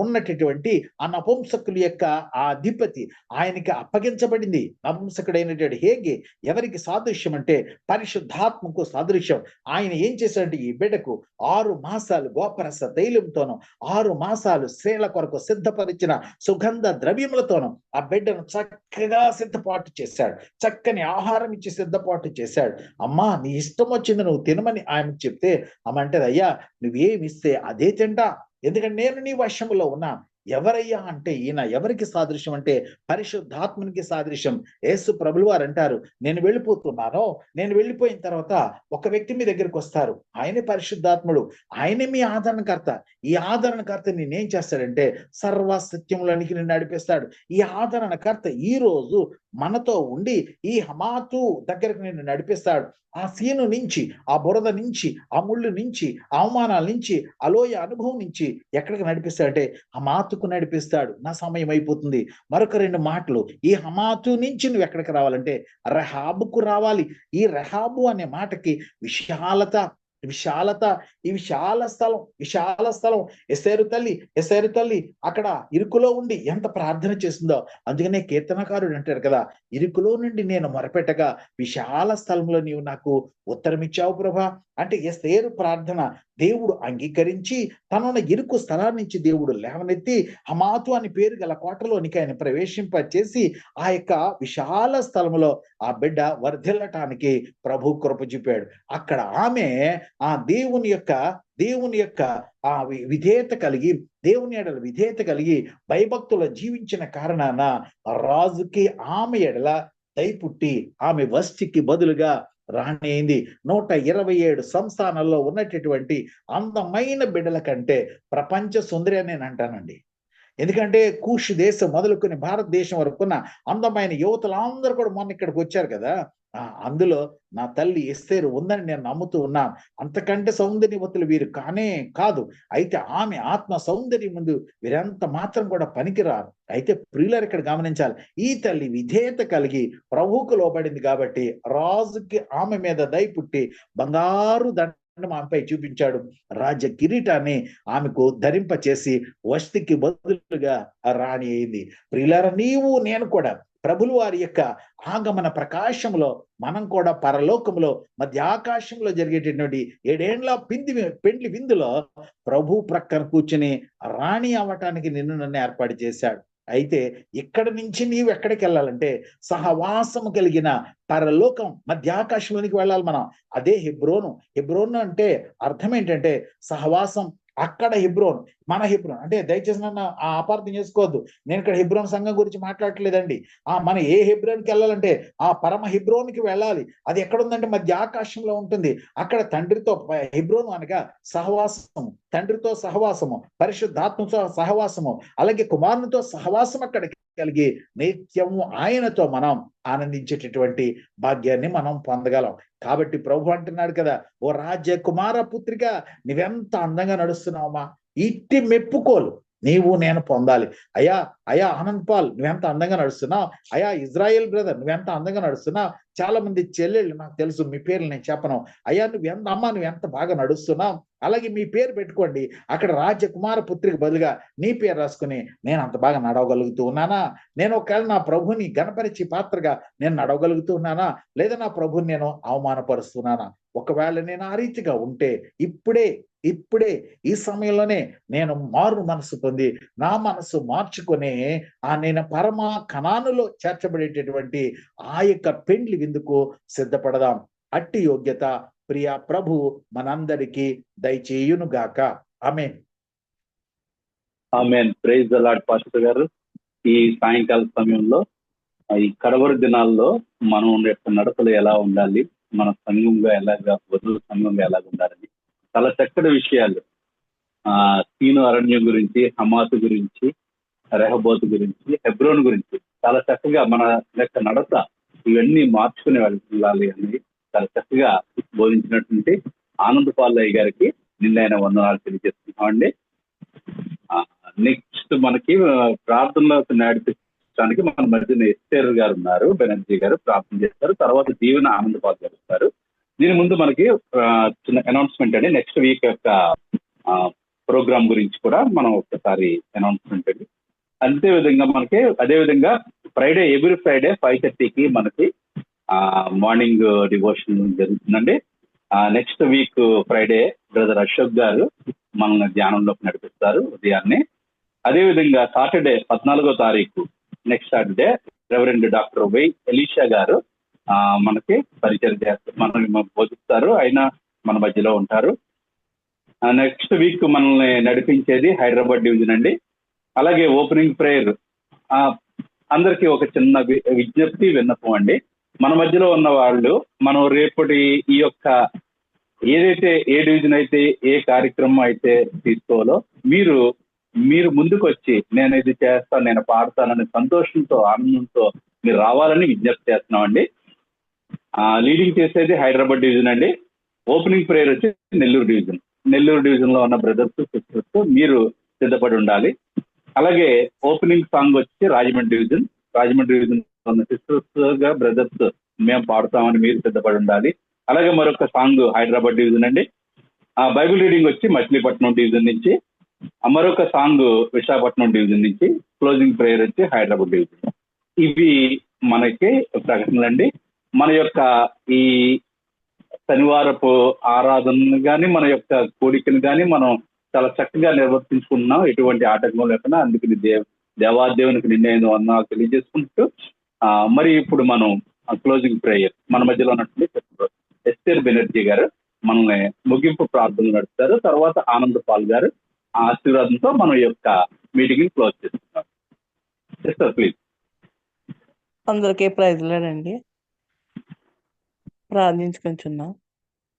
ఉన్నటువంటి ఆ నపుంసకుల యొక్క ఆ అధిపతి ఆయనకి అప్పగించబడింది. నపుంసకుడైనటువంటి హేగే ఎవరికి సాదృశ్యం అంటే పరిశుద్ధాత్మకు సాదృశ్యం. ఆయన ఏం చేశాడంటే ఈ బిడ్డకు 6 మాసాలు గోపరస తైలంతోనూ 6 మాసాలు స్త్రీల కొరకు సిద్ధపరిచిన సుగంధ ద్రవ్యములతోనూ ఆ బిడ్డను చక్కగా సిద్ధపాటు చేశాడు. చక్కని ఆహారం ఇచ్చి సిద్ధపాటు చేశాడు. అమ్మా నీ ఇష్టం వచ్చింది నువ్వు తినమని ఆయన చెప్తే ఆమె అంటది, అయ్యా నువ్వేమిస్తే అదే తింటా, ఎందుకంటే నేను నీ వశములో ఉన్నా. ఎవరయ్యా అంటే ఈయన ఎవరికి సాదృశ్యం అంటే పరిశుద్ధాత్మనికి సాదృశ్యం. యేసు ప్రభులు వారు అంటారు, నేను వెళ్ళిపోతున్నాను, నేను వెళ్ళిపోయిన తర్వాత ఒక వ్యక్తి మీ దగ్గరికి వస్తారు, ఆయనే పరిశుద్ధాత్ముడు, ఆయనే మీ ఆదరణకర్త. ఈ ఆదరణకర్త నేనేం చేస్తాడంటే సర్వ సత్యములోనికి నిన్ను నడిపిస్తాడు. ఈ ఆదరణకర్త ఈ రోజు మనతో ఉండి ఈ హమాతు దగ్గరకు నిన్ను నడిపిస్తాడు. ఆ సీను నుంచి, ఆ బురద నుంచి, ఆ ముళ్ళు నుంచి, అవమానాల నుంచి, అలోయ అనుభవం నుంచి ఎక్కడికి నడిపిస్తాడంటే హమాతుకు నడిపిస్తాడు. నా సమయం అయిపోతుంది. మరొక 2 మాటలు. ఈ హమాతు నుంచి నువ్వు ఎక్కడికి రావాలంటే రెహాబుకు రావాలి. ఈ రెహాబు అనే మాటకి విశాలత. ఈ విశాల స్థలం. ఎస్తేరు తల్లి అక్కడ ఇరుకులో ఉండి ఎంత ప్రార్థన చేస్తుందో. అందుకనే కీర్తనకారుడు అంటారు కదా, ఇరుకులో నుండి నేను మొరపెట్టగా విశాల స్థలంలో నీవు నాకు ఉత్తరం ఇచ్చావు ప్రభా. అంటే ఎస్తేరు ప్రార్థన దేవుడు అంగీకరించి తనన్న ఇరుకు స్థలాన్ని నుంచి దేవుడు లేవనెత్తి హమాతు అని పేరు గల కోటలోనికి ఆయన ప్రవేశింపచేసి ఆ యొక్క విశాల స్థలంలో ఆ బిడ్డ వర్ధిల్లటానికి ప్రభు కృప చూపాడు. అక్కడ ఆమె ఆ దేవుని యొక్క ఆ విధేయత కలిగి, దేవుని ఎడల విధేయత కలిగి భయభక్తులు జీవించిన కారణాన రాజుకి ఆమె ఎడల దయపుట్టి ఆమె వస్తికి బదులుగా రాణి అయింది. 127 సంస్థానాల్లో ఉన్నటువంటి అందమైన బిడ్డల కంటే ప్రపంచ సుందరి అని నేను అంటానండి. ఎందుకంటే కూష్ దేశం మొదలుకొని భారతదేశం వరకు ఉన్న అందమైన యువతలందరూ కూడా మొన్న ఇక్కడికి వచ్చారు కదా, అందులో నా తల్లి ఎస్తేరు ఉందని నేను నమ్ముతూ ఉన్నాను. అంతకంటే సౌందర్యవతులు వీరు కానే కాదు. అయితే ఆమె ఆత్మ సౌందర్యం ముందు వీరంత మాత్రం కూడా పనికిరారు. అయితే ప్రియులారు ఇక్కడ గమనించాలి, ఈ తల్లి విధేయత కలిగి ప్రభువుకు లోబడింది కాబట్టి రాజుకి ఆమె మీద దయ పుట్టి బంగారు ఆమెపై చూపించాడు. రాజ కిరీటాన్ని ఆమెకు ధరింప చేసి వస్తికి బదులుగా రాణి అయింది. ప్రియులారా, నీవు నేను కూడా ప్రభులు వారి యొక్క ఆగమన ప్రకాశంలో మనం కూడా పరలోకంలో మధ్య ఆకాశంలో జరిగేటటువంటి 7 ఏండ్ల పెండ్లి విందులో ప్రభు ప్రక్కన కూర్చుని రాణి అవ్వటానికి నన్ను ఏర్పాటు చేశాడు. అయితే ఇక్కడ నుంచి నీవు ఎక్కడికి వెళ్ళాలంటే సహవాసము కలిగిన పరలోకం మధ్యాకాశంలోనికి వెళ్ళాలి మనం. అదే హెబ్రోను అంటే అర్థం ఏంటంటే సహవాసం, అక్కడ హెబ్రోన్, మన హెబ్రోన్ అంటే దయచేసి నన్ను అపార్థం చేసుకోవద్దు. నేను ఇక్కడ హెబ్రోన్ సంఘం గురించి మాట్లాడట్లేదండి. మన ఏ హెబ్రోన్కి వెళ్ళాలంటే ఆ పరమ హెబ్రోన్కి వెళ్ళాలి. అది ఎక్కడ ఉందంటే మధ్య ఆకాశంలో ఉంటుంది. అక్కడ తండ్రితో, హెబ్రోను అనగా సహవాసము, తండ్రితో సహవాసము, పరిశుద్ధాత్మతో సహవాసము, అలాగే కుమారునితో సహవాసం అక్కడికి కలిగి నిత్యము ఆయనతో మనం ఆనందించేటటువంటి భాగ్యాన్ని మనం పొందగలం. కాబట్టి ప్రభు అంటున్నాడు కదా, ఓ రాజకుమార పుత్రిక, నువ్వెంత అందంగా నడుస్తున్నావమ్మా, ఇట్టి మెప్పుకోలు నీవు నేను పొందాలి. అయ్యా అయ్యా ఆనంద్ పాల్, నువ్వెంత అందంగా నడుస్తున్నావు. అయ్యా ఇజ్రాయెల్ బ్రదర్, నువ్వెంత అందంగా నడుస్తున్నావు. చాలా మంది చెల్లెళ్ళు నాకు తెలుసు, మీ పేర్లు నేను చెప్పను. అయ్యా నువ్వెంత బాగా నడుస్తున్నావు. అలాగే మీ పేరు పెట్టుకోండి. అక్కడ రాజకుమార పుత్రిక బదులుగా నీ పేరు రాసుకుని, నేను అంత బాగా నడవగలుగుతూ ఉన్నానా, నేను ఒకవేళ నా ప్రభుని గణపరిచి పాత్రగా నేను నడవగలుగుతూ ఉన్నానా, లేదా నా ప్రభుని నేను అవమానపరుస్తున్నానా. ఒకవేళ నేను ఆ రీతిగా ఉంటే ఇప్పుడే ఈ సమయంలోనే నేను మారు మనసు పొంది నా మనసు మార్చుకొని నేను పరమ కనానులో చేర్చబడేటటువంటి ఆ యొక్క పెండ్లి విందుకు సిద్ధపడదాం. అట్టి యోగ్యత ప్రియ ప్రభు మనందరికీ దయచేయునుగాక. ఆమేన్. ఆమేన్. ప్రైజ్ ది లార్డ్ పాస్టర్ గారు. ఈ సాయంకాల సమయంలో ఈ కడవరి దినాల్లో మనం యొక్క నడతలు ఎలా ఉండాలి, మన సంఘంగా ఎలాగా, వధువు సంఘంగా ఎలాగ ఉండాలని చాలా చక్కటి విషయాలు, సీను అరణ్యం గురించి, హమాతు గురించి, రెహబోతు గురించి, హెబ్రోన్ గురించి చాలా చక్కగా మన యొక్క నడత ఇవన్నీ మార్చుకుని వెళ్ళాలి అని చాలా చక్కగా బోధించినటువంటి ఆనంద్ పాలయ్య గారికి నిన్నైన వందనాలు తెలియజేస్తున్నామండి. నెక్స్ట్ మనకి ప్రార్థనలో నడిపించడానికి మన మధ్యన ఎస్టేర్ గారు ఉన్నారు, బెనర్జీ గారు ప్రార్థన చేస్తారు. తర్వాత దీవెన ఆనంద్ పాల్ గారు వస్తారు. దీని ముందు మనకి చిన్న అనౌన్స్మెంట్ అండి. నెక్స్ట్ వీక్ యొక్క ప్రోగ్రామ్ గురించి కూడా మనం ఒకసారి అనౌన్స్మెంట్ అండి. అదేవిధంగా ఫ్రైడే, ఎవ్రీ ఫ్రైడే 5:30కి మనకి మార్నింగ్ డివోషన్ జరుగుతుందండి. Next week Friday brother Ashok garu మనల్ని ధ్యానంలోకి నడిపిస్తారు ఉదయాన్నే. అదేవిధంగా సాటర్డే 14వ తారీఖు next Saturday reverend doctor why Elisha గారు మనకి పరిచయం చేస్తారు, మనల్ని బోధిస్తారు. ఆయన మన మధ్యలో ఉంటారు. నెక్స్ట్ వీక్ మనల్ని నడిపించేది హైదరాబాద్ డివిజన్ అండి. అలాగే ఓపెనింగ్ ప్రేయర్ అందరికీ ఒక చిన్న విజ్ఞప్తి, విన్నపం అండి. మన మధ్యలో ఉన్న వాళ్ళు మనం రేపటి ఈ యొక్క ఏదైతే ఏ డివిజన్ అయితే ఏ కార్యక్రమం అయితే తీసుకోవాలో మీరు ముందుకు వచ్చి నేను ఇది చేస్తాను, నేను పాడతానని సంతోషంతో, ఆనందంతో మీరు రావాలని విజ్ఞప్తి చేస్తున్నామండి. లీడింగ్ చేసేది హైదరాబాద్ డివిజన్ అండి. ఓపెనింగ్ ప్రేయర్ వచ్చి నెల్లూరు డివిజన్ లో ఉన్న బ్రదర్స్ సిస్టర్స్ మీరు సిద్ధపడి ఉండాలి. అలాగే ఓపెనింగ్ సాంగ్ వచ్చి రాజమండ్రి డివిజన్ ఉన్న సిస్టర్స్ గా బ్రదర్స్ మేము పాడుతామని మీరు సిద్ధపడి ఉండాలి. అలాగే మరొక సాంగ్ హైదరాబాద్ డివిజన్ అండి. బైబిల్ రీడింగ్ వచ్చి మచిలీపట్నం డివిజన్ నుంచి, మరొక సాంగ్ విశాఖపట్నం డివిజన్ నుంచి, క్లోజింగ్ ప్రేయర్ వచ్చి హైదరాబాద్ డివిజన్. ఇవి మనకి ప్రకటనలండి. మన యొక్క ఈ శనివారపు ఆరాధనను కానీ, మన యొక్క కోరికను కానీ మనం చాలా చక్కగా నిర్వర్తించుకుంటున్నాం, ఎటువంటి ఆటంకం లేకుండా. అందుకని దేవాదేవునికి నిన్నైన వందనాలు తెలియజేసుకుంటూ మరి ఇప్పుడు మనం క్లోజింగ్ ప్రేయర్ మన మధ్యలో ఉన్నటువంటి ఎస్టేర్ బెనర్జీ గారు మనల్ని ముగింపు ప్రార్థనలు నడుపుతారు. తర్వాత ఆనంద్ పాల్ గారు ఆశీర్వాదంతో మన యొక్క మీటింగ్ క్లోజ్ చేస్తున్నారు. Esther please. అందరికీ ప్రైజ్లాడండి. ప్రార్థించుకుంటున్నాం.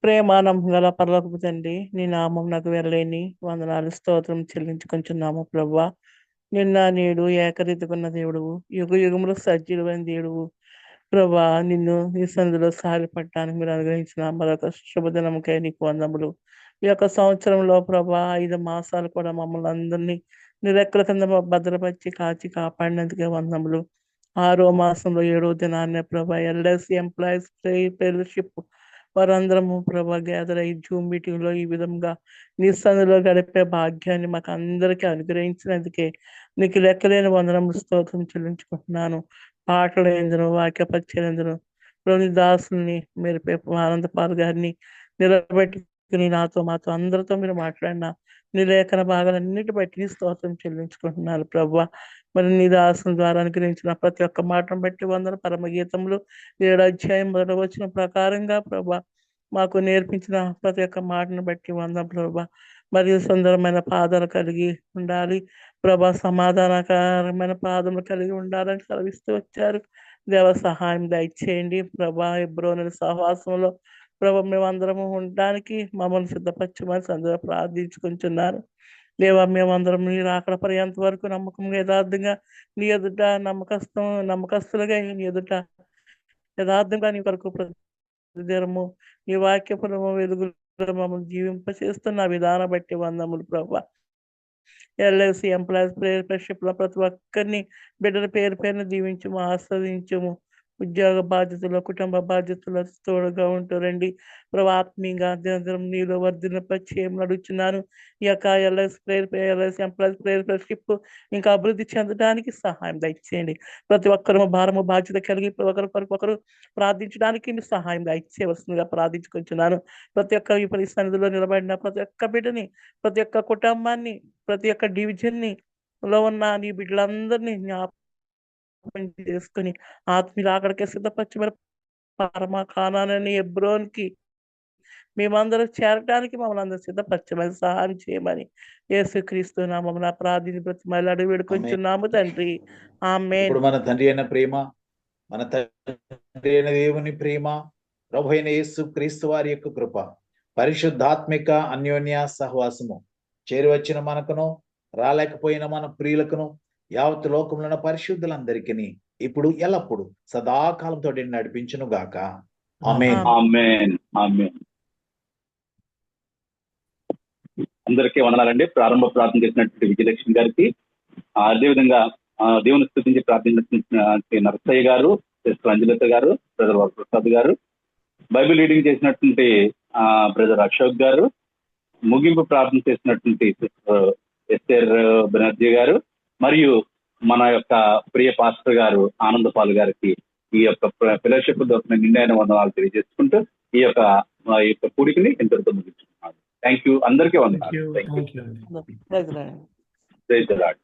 ప్రేమానం గల పరలోకపు తండ్రి, నీ నామం నాకు వెళ్ళలేని వందనాలు స్తోత్రం చెల్లించుకుంటున్నాము ప్రభువా. నిన్న నేడు ఏకరీతికున్న దేవుడువు, యుగ యుగములు సజీవమైన దేవుడువు ప్రభా. నిన్ను నీ సందులో సాగిపడటానికి మీరు అనుగ్రహించిన మరొక శుభదినముకై నీకు వందములు. ఈ యొక్క సంవత్సరంలో ప్రభా 5 మాసాలు కూడా మమ్మల్ని అందరినీ నిరెక్కల కింద భద్రపరిచి కాచి కాపాడినందుకే వందములు. 6వ మాసంలో 7వ దినాన్ని ప్రభా ఎల్ఐసి ఎంప్లాయీస్ ఫెలోషిప్ వారందరము ప్రభా గ్యాదర్ అయ్యి జూమ్ మీటింగ్ లో ఈ విధంగా నీ సన్నిధిలో గడిపే భాగ్యాన్ని మాకు అందరికీ అనుగ్రహించినందుకే నీకు లెక్కలేని వందనములు స్తోత్రం చెల్లించుకుంటున్నాను. పాటలు ఎందును, వాక్య పరిచయం రోని దాసుల్ని మీరు ఆనంద పాల్ గారిని నిలబెట్టుకుని నాతో మాతో అందరితో మీరు మాట్లాడిన నీ లేఖన భాగాలన్నిటి బట్టి నీ స్తోత్రం చెల్లించుకుంటున్నారు ప్రభా. మరి నీ దాసుల ద్వారా అనుగ్రహించిన ప్రతి ఒక్క మాటను బట్టి వందన. పరమగీతములు 7వ అధ్యాయం 1వ వచనం ప్రకారంగా ప్రభా మాకు నేర్పించిన ప్రతి ఒక్క మాటను బట్టి వందన ప్రభా. మరియు సుందరమైన పాదాలు కలిగి ఉండాలి ప్రభా, సమాధానకరమైన పాదములు కలిగి ఉండాలని సెలవిస్తూ వచ్చారు. దేవ సహాయం దయచేయండి ప్రభా. హెబ్రోను సహవాసంలో ప్రభా మేమందరము ఉండడానికి మమ్మల్ని సిద్ధపరచమని అందరూ ప్రార్థించుకుంటున్నారు. దేవా, మేమందరం మీరు అక్కడ పర్యంత వరకు నమ్మకంగా యథార్థంగా నీ ఎదుట నమ్మకస్తులుగా నీ ఎదుట యథార్థంగా నీ కొరకు ప్రతిదినము నీ వాక్యపురము వెలుగులో మమ్మల్ని జీవింపచేస్తున్న విధానం బట్టి వందములు ప్రభా. ఎల్ఐసి ఎంప్లాయీస్ ప్రేయర్ ఫెలోషిప్ లో ప్రతి ఒక్కరిని బిడ్డల పేరు పేరును దీవించము, ఆస్వాదించము. ఉద్యోగ బాధ్యతలు, కుటుంబ బాధ్యతలు తోడుగా ఉంటారండి ప్రభా. ఆత్మీయంగా దినదినం నీలో వర్ధిల్లపరిచేయమని అడుగుతున్నాను. ఈ యొక్క ఎల్ఐసి ఎంప్లాయీస్ ప్రేయర్ ఫెలోషిప్ ఇంకా అభివృద్ధి చెందడానికి సహాయం దయచేయండి. ప్రతి ఒక్కరు భారము బాధ్యత కలిగి ఒకరు ప్రార్థించడానికి మీ సహాయం దయచేయవలసిందిగా ప్రార్థించుకుంటున్నాను. ప్రతి ఒక్క ఈ పరిస్థితిలో నిలబడిన ప్రతి ఒక్క బిడ్డని, ప్రతి ఒక్క కుటుంబాన్ని, ప్రతి ఒక్క డివిజన్ని లో ఉన్న నీ బిడ్డలందరినీ జ్ఞాపకం చేసుకుని ఆత్మీయులు అక్కడికి సిద్ధపరచమని పరమ కానానని హెబ్రోన్కి మేమందరం చేరడానికి మమ్మల్ని అందరూ సిద్ధపరచమని సహాయం చేయమని యేసుక్రీస్తు నామమున ప్రార్థన ప్రతిమలు అడుగు వేడుకొంచున్నాము తండ్రి. ఆమేన్. ఇప్పుడు మన తండ్రి అయిన ప్రేమ, మన తండ్రి అయిన దేవుని ప్రేమ, ప్రభు అయిన యేసు క్రీస్తు వారి యొక్క కృప, పరిశుద్ధాత్మిక అన్యోన్య సహవాసము చేరువచ్చిన మనకును రాలేకపోయిన మన ప్రియులకును యావత్ లోకంలో ఉన్న పరిశుద్ధులందరికీ ఇప్పుడు ఎల్లప్పుడు సదాకాలంతో నడిపించును గాక. ఆమేన్. ఆమేన్. ఆమేన్. అందరికీ వందనాలండి. ప్రారంభ ప్రార్థన చేసినటువంటి విజయలక్ష్మి గారికి, అదేవిధంగా దేవుని స్తుతించి ప్రార్థించినటువంటి నరసయ్య గారు, సిస్టర్ అంజలిత గారు, బ్రదర్ ప్రసాద్ గారు, బైబిల్ రీడింగ్ చేసినటువంటి బ్రదర్ అశోక్ గారు, ముగింపు ప్రార్థన చేసినటువంటి సిస్టర్ ఎస్టర్ బెనర్జీ గారు, మరియు మన యొక్క ప్రియ పాస్టర్ గారు ఆనందపాల్ గారికి ఈ యొక్క ఫెలోషిప్ దొరికిన నిండైన వందనాలు తెలియజేసుకుంటూ ఈ యొక్క కూడికని ఎంతటితో ముగించుకున్నాను. Thank you. అందరికీ వందనాలు. Thank you. Praise lord. Praise the lord.